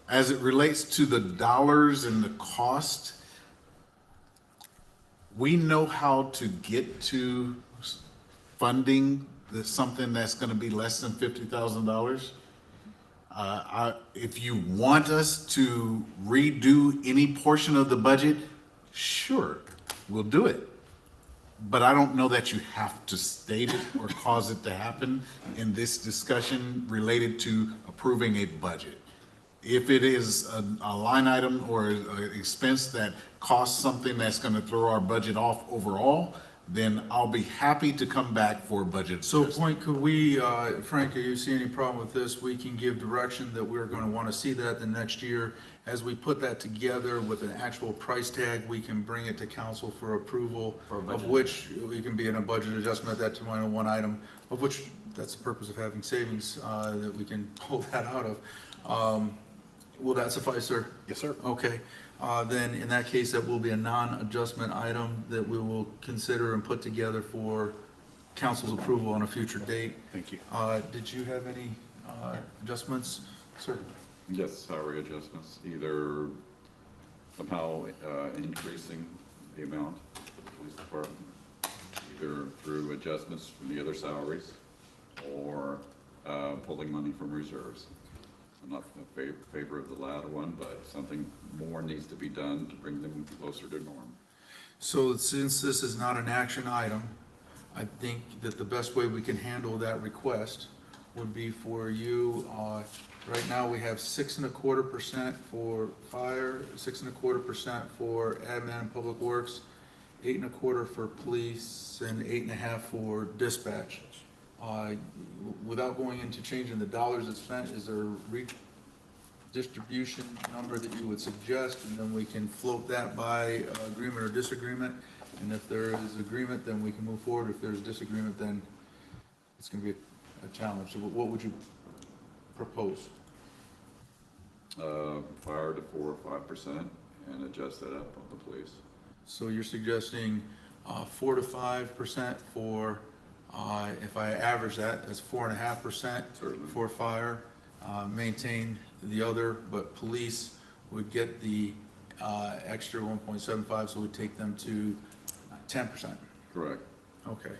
As it relates to the dollars and the cost, we know how to get to funding something that's going to be less than $50,000. If you want us to redo any portion of the budget, sure, we'll do it. But I don't know that you have to state it or cause it to happen in this discussion related to approving a budget. If it is a line item or an expense that costs something that's going to throw our budget off overall, then I'll be happy to come back for a budget. So point, could we, Frank, do you see any problem with this? We can give direction that we're gonna wanna see that the next year. As we put that together with an actual price tag, we can bring it to council for approval, of which we can be in a budget adjustment at that time on one item, of which, that's the purpose of having savings, that we can pull that out of. Will that suffice, sir? Yes, sir. Okay, then in that case, that will be a non-adjustment item that we will consider and put together for council's approval on a future date. Thank you. Did you have any adjustments, sir? Yes, salary adjustments, either somehow increasing the amount for the police department, either through adjustments from the other salaries, or pulling money from reserves. I'm not in favor of the latter one, but something more needs to be done to bring them closer to norm. So since this is not an action item, I think that the best way we can handle that request would be for you, right now we have 6.25% for fire, 6.25% for admin and public works, 8.25% for police, and 8.5% for dispatch. Without going into changing the dollars that's spent, is there a redistribution number that you would suggest? And then we can float that by agreement or disagreement. And if there is agreement, then we can move forward. If there's disagreement, then it's going to be a challenge. So what would you propose? Fire to 4 or 5% and adjust that up on the police. So you're suggesting 4 to 5% for, if I average that, that's 4.5% Certainly. for fire, maintain the other, but police would get the extra 1.75, so we'd take them to 10%. Correct. Okay.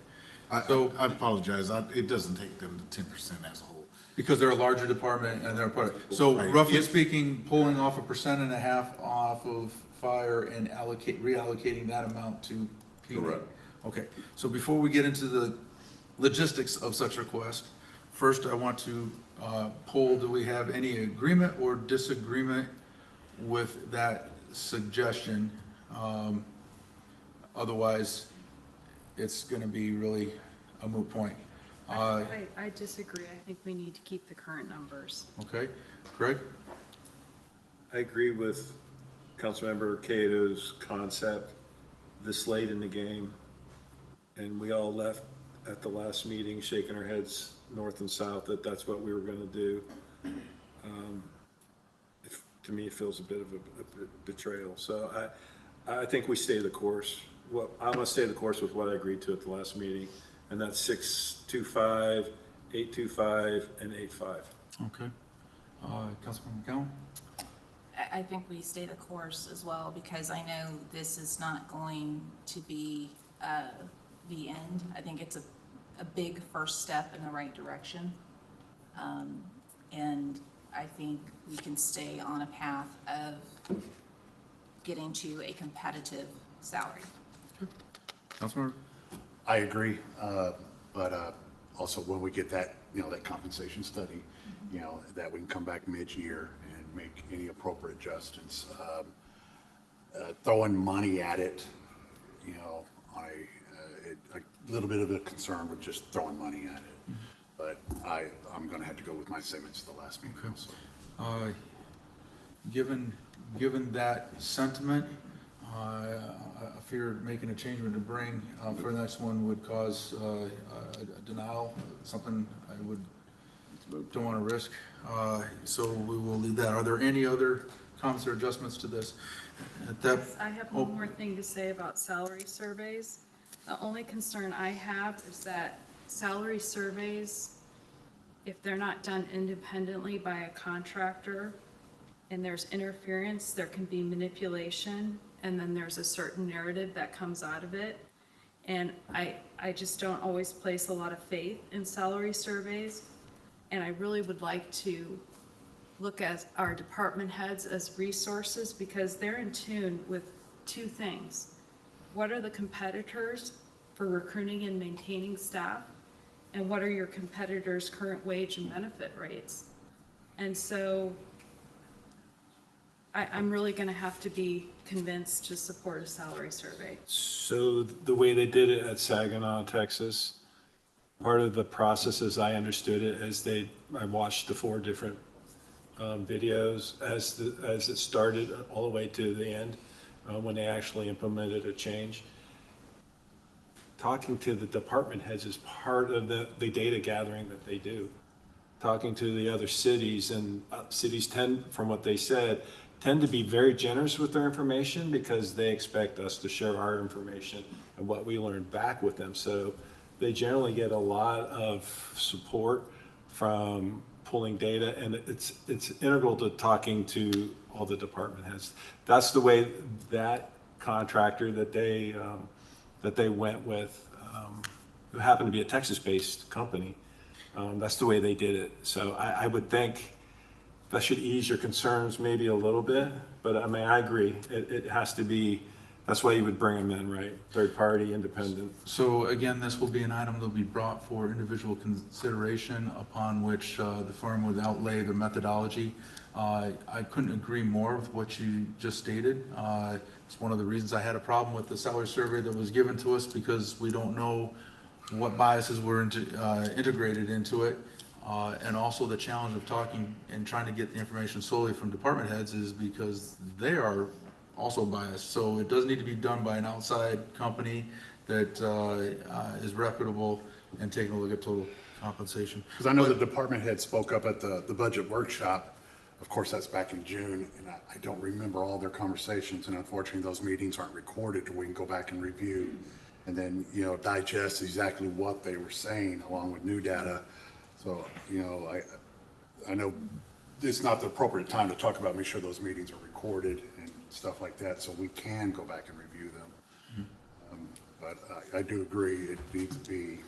I So- apologize, it doesn't take them to 10% as a whole. Because they're a larger department and they're a part of, so Right. roughly If- speaking, pulling off 1.5% off of fire and reallocating that amount to PD. Correct. Okay, so before we get into the logistics of such request, first I want to poll, do we have any agreement or disagreement with that suggestion? Otherwise, it's gonna be really a moot point. I disagree. I think we need to keep the current numbers. Okay, Greg? I agree with Councilmember Cato's concept, this late in the game, and we all left at the last meeting shaking our heads north and south that that's what we were gonna do. To me, it feels a bit of a betrayal, so I think we stay the course. Well, I'm gonna stay the course with what I agreed to at the last meeting, and that's 6.25, 8.25, and 8.5. Okay. Councilman McCown? I think we stay the course as well, because I know this is not going to be the end. I think it's a big first step in the right direction. And I think we can stay on a path of getting to a competitive salary. Councilman? I agree, but also when we get that, that compensation study, that we can come back mid-year and make any appropriate adjustments. Throwing money at it, a little bit of a concern with just throwing money at it. But I'm going to have to go with my statements at the last meeting also. Given that sentiment, I fear making a change to bring for the next one would cause a denial, something I don't want to risk. So we will leave that. Are there any other comments or adjustments to this? I have one more thing to say about salary surveys. The only concern I have is that salary surveys, if they're not done independently by a contractor and there's interference, there can be manipulation, and then there's a certain narrative that comes out of it. And I just don't always place a lot of faith in salary surveys. And I really would like to look at our department heads as resources, because they're in tune with two things. What are the competitors for recruiting and maintaining staff? And what are your competitors' current wage and benefit rates? And so I'm really gonna have to be convinced to support a salary survey. So the way they did it at Saginaw, Texas, part of the process, as I understood it, is I watched the 4 different videos as it started all the way to the end, when they actually implemented a change. Talking to the department heads is part of the data gathering that they do. Talking to the other cities, and cities tend, from what they said, tend to be very generous with their information because they expect us to share our information and what we learned back with them. So they generally get a lot of support from pulling data, and it's integral to talking to all the department heads. That's the way that contractor that they went with, who happened to be a Texas-based company, that's the way they did it. So I would think that should ease your concerns maybe a little bit, but I mean, I agree, it has to be, that's why you would bring them in, right? Third party, independent. So again, this will be an item that will be brought for individual consideration upon which the firm would outlay the methodology. I couldn't agree more with what you just stated. It's one of the reasons I had a problem with the salary survey that was given to us, because we don't know what biases were integrated into it. And also the challenge of talking and trying to get the information solely from department heads is because they are also biased. So it does need to be done by an outside company that is reputable and taking a look at total compensation. Because I know the department head spoke up at the budget workshop. Of course, that's back in June, and I don't remember all their conversations, and unfortunately, those meetings aren't recorded, or we can go back and review and then, digest exactly what they were saying along with new data. So, I know it's not the appropriate time to talk about, make sure those meetings are recorded and stuff like that, so we can go back and review them. But I do agree, it needs to be.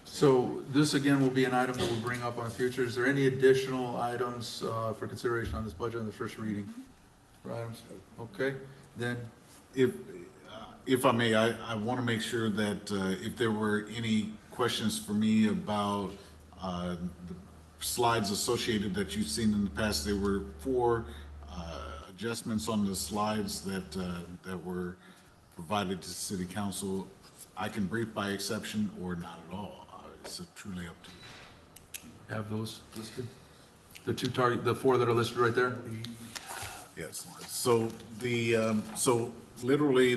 So this again will be an item that we'll bring up on the future. Is there any additional items for consideration on this budget on the first reading? For items? Okay, then, If I may, I want to make sure that if there were any questions for me about the slides associated that you've seen in the past, there were 4 adjustments on the slides that were provided to City Council. I can brief by exception or not at all. It's truly up to you. have those listed? The 4 that are listed right there? Yes, so so literally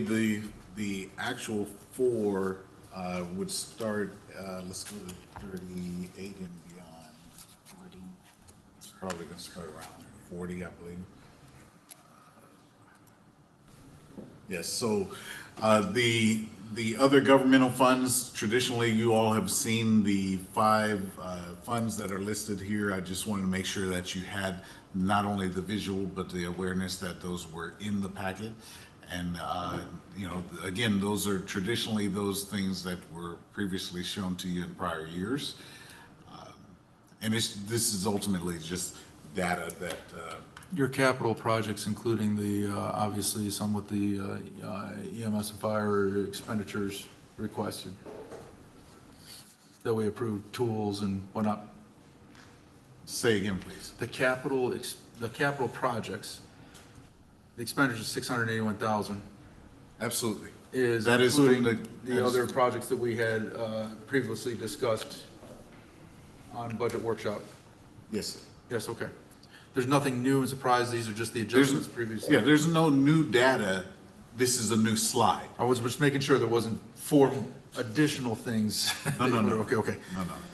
the actual 4 would start, let's go to 38 and beyond. 40. It's probably gonna start around 40, I believe. Yes, so the other governmental funds, traditionally, you all have seen the 5 funds that are listed here. I just wanted to make sure that you had not only the visual, but the awareness that those were in the packet. And, again, those are traditionally those things that were previously shown to you in prior years. And this is ultimately just data that, Your capital projects, including the, obviously, some with the EMS and fire expenditures requested, that we approved, tools and whatnot. say again, please. The capital projects, the expenditure is 681,000, Absolutely. is That is from including the other projects that we had previously discussed on budget workshop. Yes, sir. Yes, okay. There's nothing new and surprise, these are just the adjustments previously. Yeah, there's no new data. This is a new slide. I was just making sure there wasn't 4 additional things. No. Okay.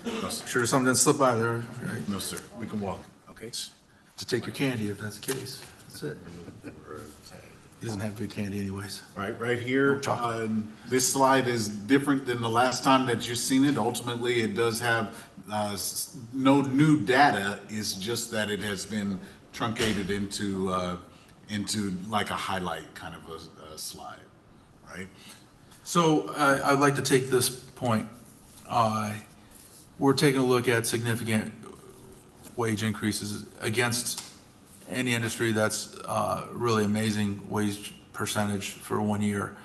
No, sir. Sure something didn't slip by there, right? No, sir. We can walk. Okay. To take your candy if that's the case. That's it. He doesn't have good candy anyways. Right here, this slide is different than the last time that you've seen it. Ultimately, it does have no new data. It's just that it has been truncated into like a highlight kind of a slide, right? So I'd like to take this point. We're taking a look at significant wage increases against any industry that's really amazing wage percentage for 1 year.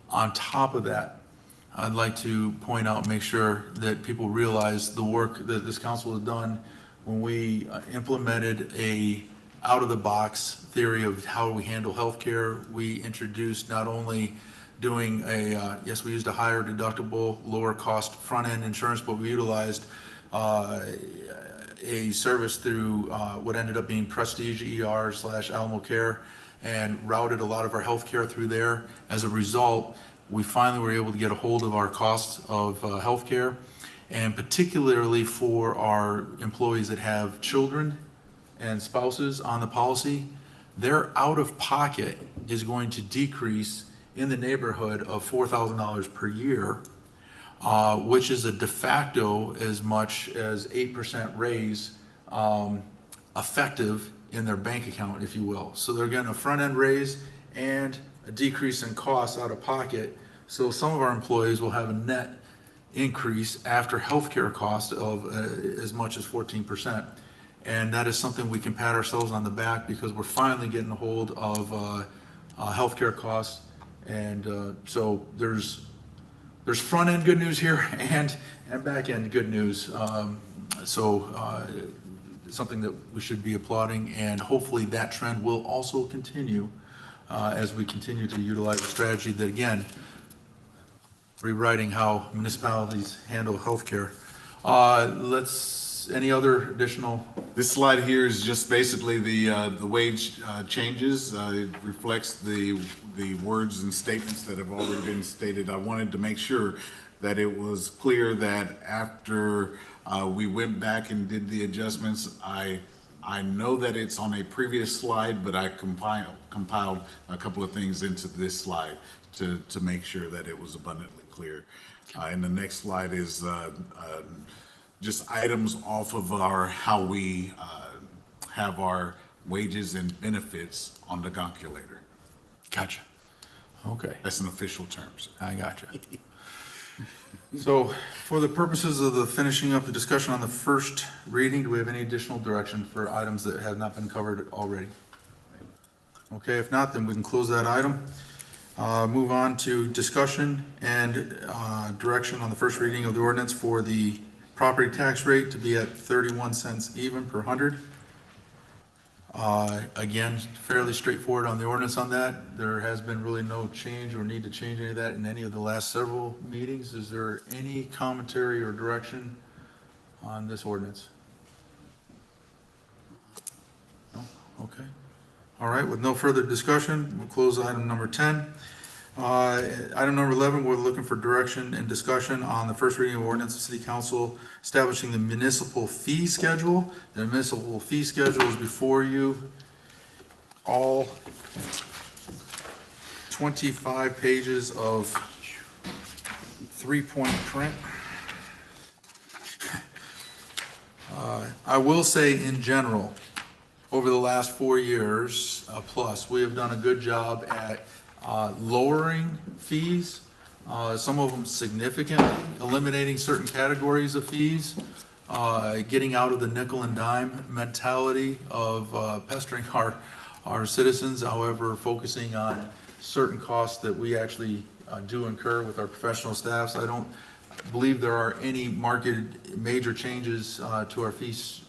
On top of that, I'd like to point out, make sure that people realize the work that this council has done when we implemented a out-of-the-box theory of how we handle healthcare. We introduced not only doing yes, we used a higher deductible, lower cost front-end insurance, but we utilized a service through what ended up being Prestige ER/Alamo Care, and routed a lot of our healthcare through there. As a result, we finally were able to get a hold of our costs of healthcare, and particularly for our employees that have children and spouses on the policy, their out-of-pocket is going to decrease in the neighborhood of $4,000 per year, which is a de facto as much as 8% raise effective in their bank account, if you will. So they're getting a front-end raise and a decrease in costs out of pocket. So some of our employees will have a net increase after healthcare cost of as much as 14%. And that is something we can pat ourselves on the back because we're finally getting a hold of healthcare costs. And so there's front end good news here and back end good news. Something that we should be applauding, and hopefully that trend will also continue as we continue to utilize a strategy that, again, rewriting how municipalities handle healthcare. Any other additional? This slide here is just basically the wage changes. It reflects the words and statements that have already been stated. I wanted to make sure that it was clear that after we went back and did the adjustments, I know that it's on a previous slide, but I compiled a couple of things into this slide to make sure that it was abundantly clear. And the next slide is just items off of how we have our wages and benefits on the calculator. Gotcha. Okay, That's an official term, sir. I gotcha. So for the purposes of the finishing up the discussion on the first reading, do we have any additional direction for items that have not been covered already? Okay, if not, then we can close that item. Move on to discussion and direction on the first reading of the ordinance for the property tax rate to be at 31 cents even per hundred. Again, fairly straightforward on the ordinance on that. There has been really no change or need to change any of that in any of the last several meetings. Is there any commentary or direction on this ordinance? No? Okay. All right, with no further discussion, we'll close item number 10. Item number 11, we're looking for direction and discussion on the first reading of ordinance of City Council establishing the municipal fee schedule. The municipal fee schedule is before you. All 25 pages of 3-point print. I will say in general, over the last 4 years plus, we have done a good job at lowering fees, some of them significantly, eliminating certain categories of fees, getting out of the nickel and dime mentality of pestering our citizens, however, focusing on certain costs that we actually do incur with our professional staffs. I don't believe there are any market major changes to our fees,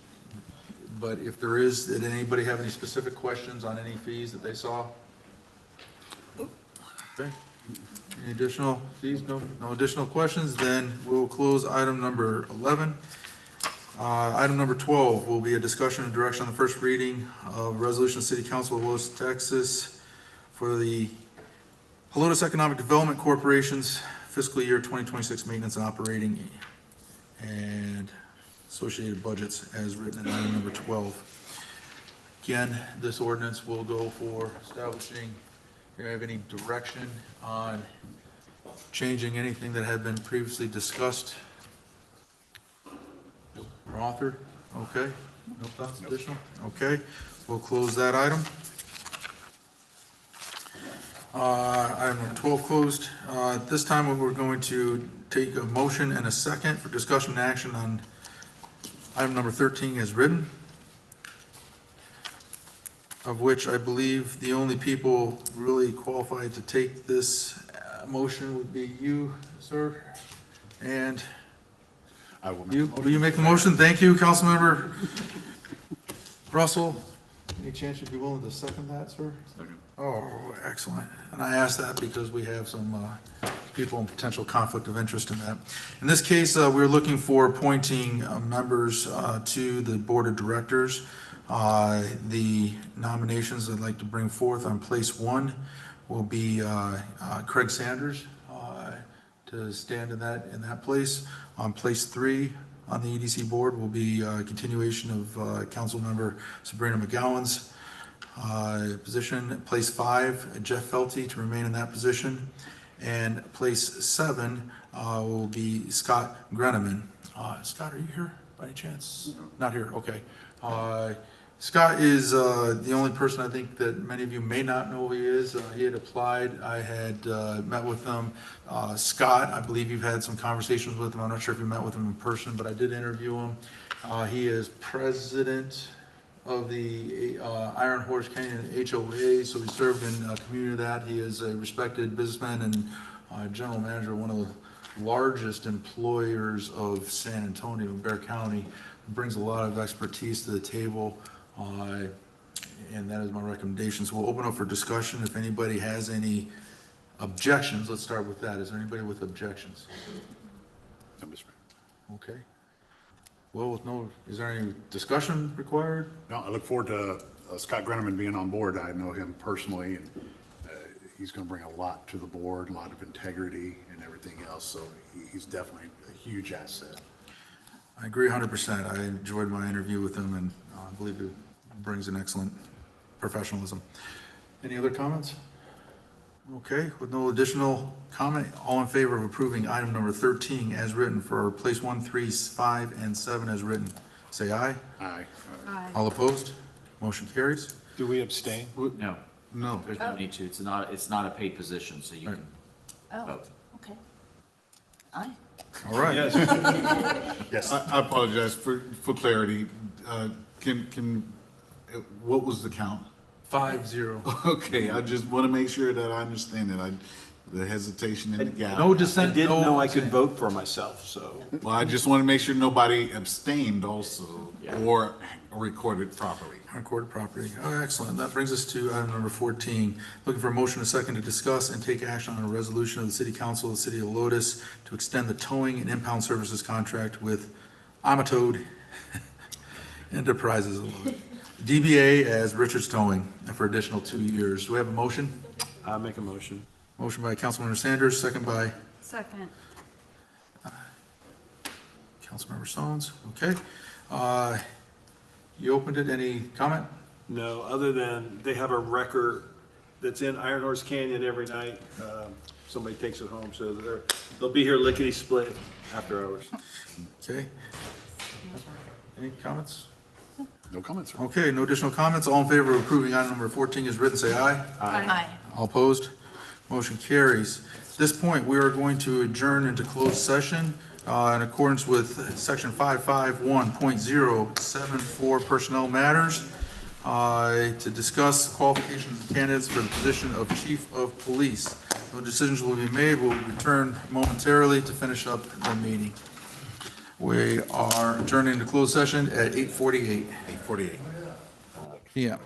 but if there is, did anybody have any specific questions on any fees that they saw? Okay. Any additional fees? No additional questions? Then we'll close item number 11. Item number 12 will be a discussion and direction on the first reading of resolution of City Council of Helotes, Texas for the Helotes Economic Development Corporation's fiscal year 2026 maintenance and operating and associated budgets as written in item number 12. Again, this ordinance will go for establishing. Do you have any direction on changing anything that had been previously discussed or authored? Okay, no thoughts additional? Okay, we'll close that item. Item number 12 closed. At this time, we're going to take a motion and a second for discussion and action on item number 13 as written, of which I believe the only people really qualified to take this motion would be you, sir, and I will you. Will you make the motion? Thank you, Councilmember Russell. Any chance you'd be willing to second that, sir? Second. Oh, excellent. And I ask that because we have some people in potential conflict of interest in that. In this case, we're looking for appointing members to the Board of Directors. The nominations I'd like to bring forth on place 1 will be Craig Sanders to stand in that place. On place 3 on the EDC board will be a continuation of council member Sabrina McGowan's position. Place 5, Jeff Felty to remain in that position. And place 7 will be Scott Greneman. Scott, are you here by any chance? Not here, okay. Scott is the only person I think that many of you may not know who he is. He had applied. I had met with him. Scott, I believe you've had some conversations with him. I'm not sure if you met with him in person, but I did interview him. He is president of the Iron Horse Canyon HOA, so he served in a community of that. He is a respected businessman and general manager of one of the largest employers of San Antonio, Bear County. Brings a lot of expertise to the table, and that is my recommendation. So we'll open up for discussion. If anybody has any objections, let's start with that. Is there anybody with objections? No, Mr. Mayor. Okay. Well, with no, is there any discussion required? No, I look forward to Scott Grenneman being on board. I know him personally, and he's going to bring a lot to the board, a lot of integrity and everything else, so he's definitely a huge asset. I agree 100%. I enjoyed my interview with him, and I believe it brings an excellent professionalism. Any other comments? Okay, with no additional comment, all in favor of approving item number 13 as written for place 1, 3, 5, and 7 as written, say aye. Aye. All opposed? Motion carries. Do we abstain? No, No. there's no need to. It's not a paid position, so you can Oh, vote. okay. Aye. All right. Yes. Yes. I apologize for clarity. What was the count? 5-0. Okay, I just want to make sure that I understand it. The hesitation in the gap. No I dissent. didn't no know I could abstain. vote for myself, so. Well, I just want to make sure nobody abstained also or recorded properly. Recorded property. Oh, excellent. That brings us to item number 14. Looking for a motion and a second to discuss and take action on a resolution of the City Council of the City of Helotes to extend the towing and impound services contract with Amatode Enterprises, DBA as Richards Towing for additional 2 years. Do we have a motion? I make a motion. Motion by Councilmember Sanders, second by Second. Councilmember Stones. Okay. You opened it. Any comment? No, other than they have a record that's in Iron Horse Canyon every night. Somebody takes it home, so they'll be here lickety-split after hours. Okay. Any comments? No comments, sir. Okay, no additional comments. All in favor of approving item number 14 is written, say aye. Aye. All opposed? Motion carries. At this point, we are going to adjourn into closed session in accordance with section 551.074 personnel matters to discuss qualifications of candidates for the position of chief of police. No decisions will be made. We'll return momentarily to finish up the meeting. We are adjourning into closed session at 8:48 8:48. PM.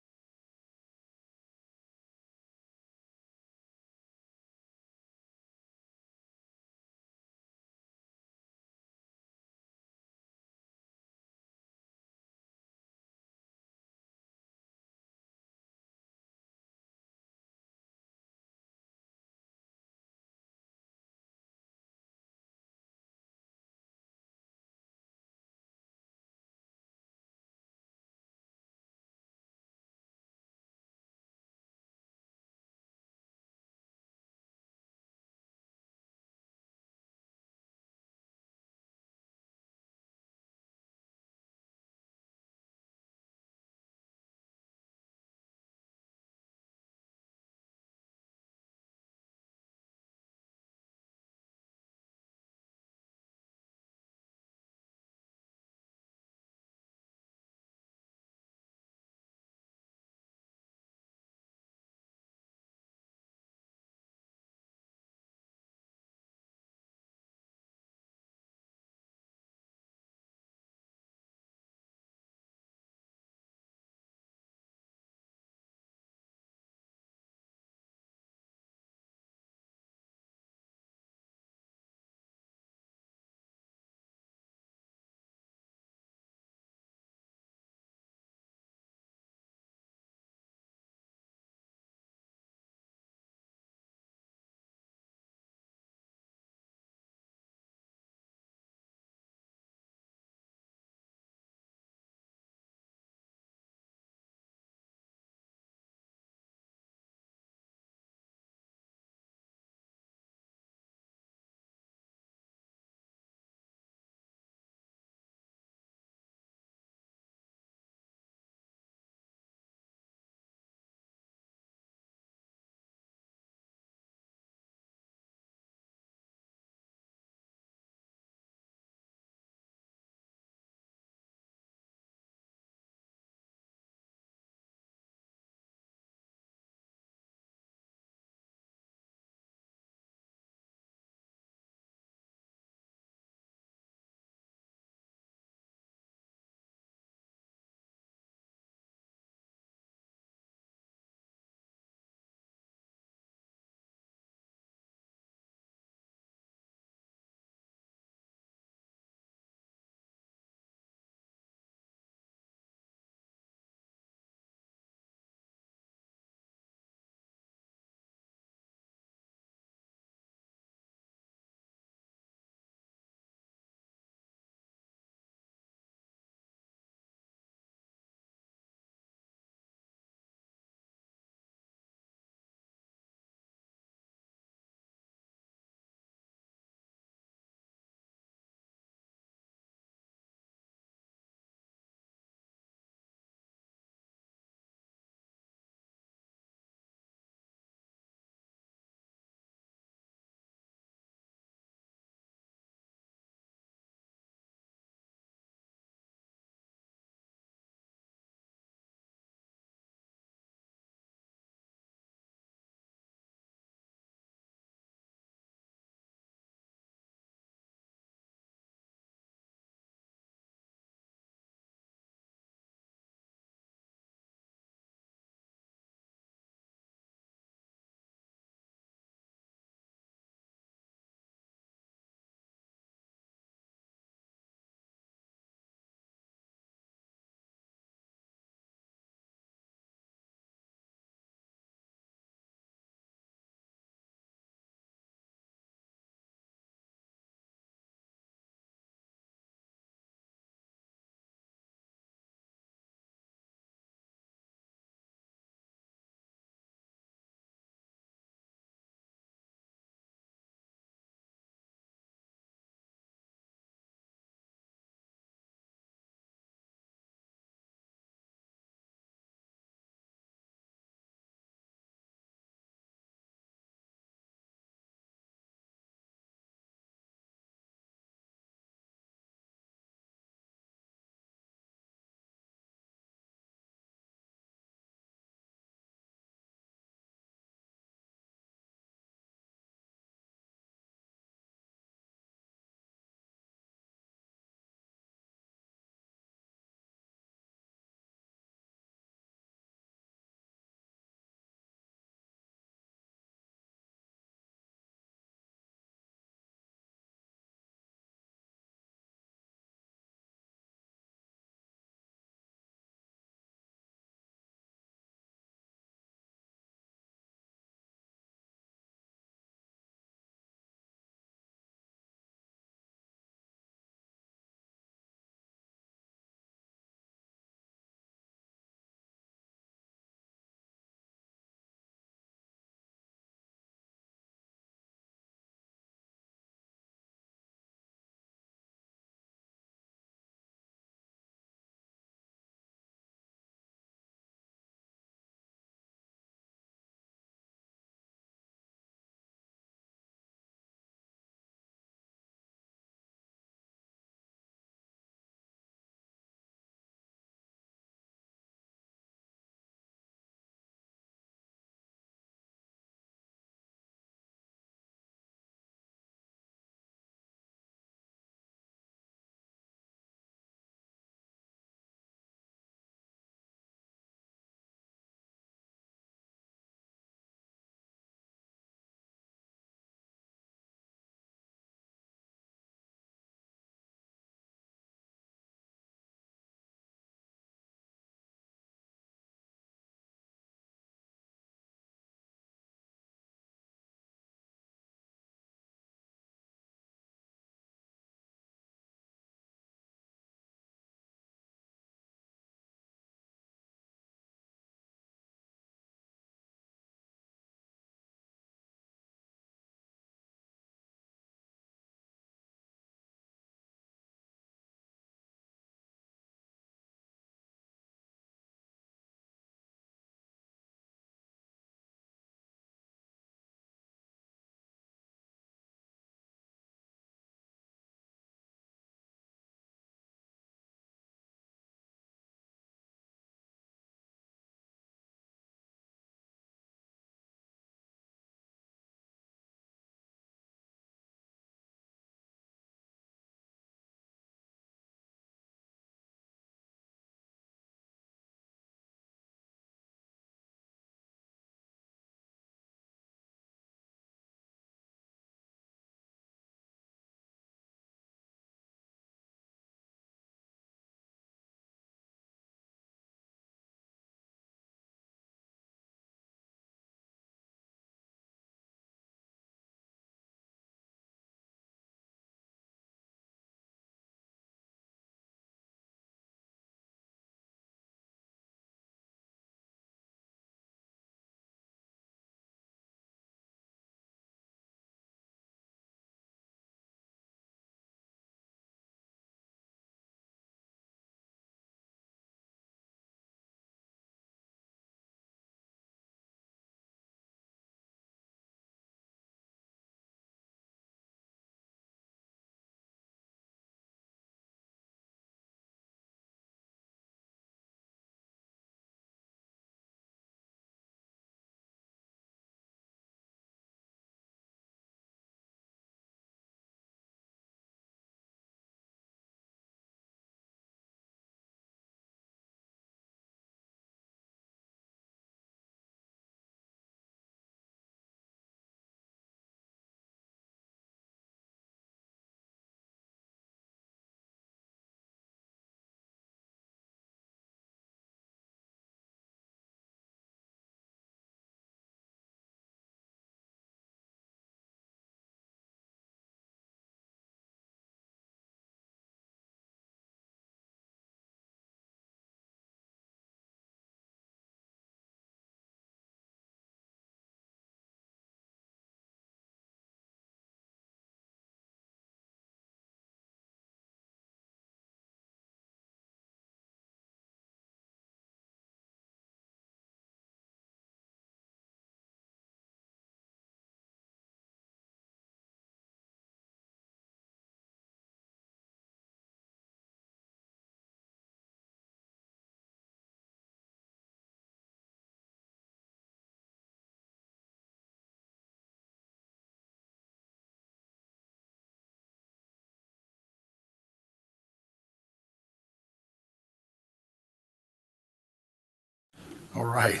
All right.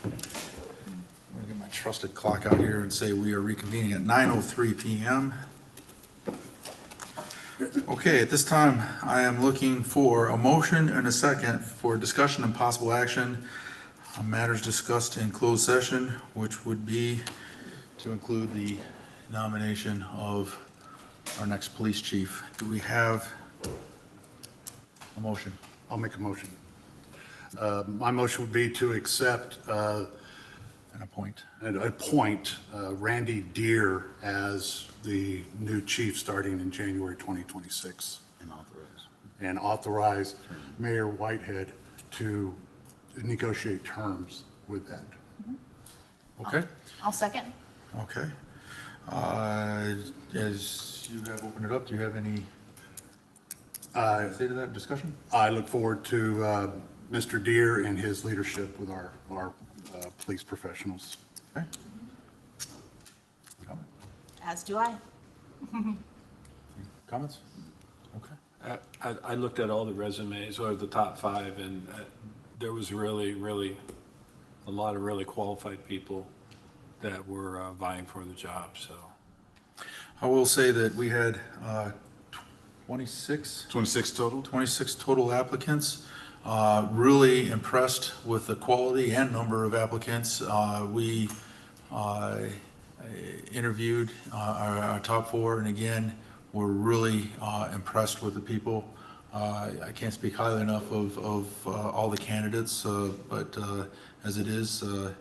I'm gonna get my trusted clock out here and say we are reconvening at 9:03 PM. Okay, at this time, I am looking for a motion and a second for discussion and possible action on matters discussed in closed session, which would be to include the nomination of our next police chief. Do we have a motion? I'll make a motion. My motion would be to accept And appoint. and appoint Randy Deere as the new chief starting in January 2026. And authorize Mayor Whitehead to negotiate terms with that. Okay? I'll second. Okay. As you have opened it up, do you have any say to that discussion? I look forward to Mr. Deere and his leadership with our police professionals. Okay. Comment? As do I. Comments? Okay. I looked at all the resumes, or the top 5, and there was really, really a lot of really qualified people that were vying for the job, so. I will say that we had 26 26 total? 26 total applicants. Really impressed with the quality and number of applicants. We interviewed our top 4, and again, we're really impressed with the people. I can't speak highly enough of all the candidates, but as it is, the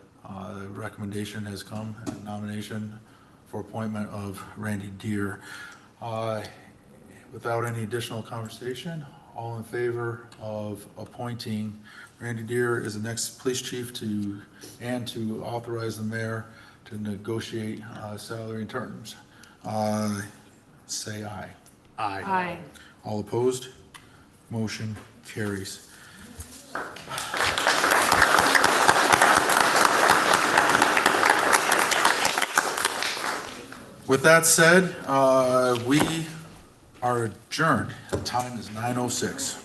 recommendation has come, a nomination for appointment of Randy Deere. Without any additional conversation, all in favor of appointing Randy Deere as the next police chief to authorize the mayor to negotiate salary and terms, say aye. Aye. All opposed? Motion carries. With that said, we are adjourned. The time is 9:06.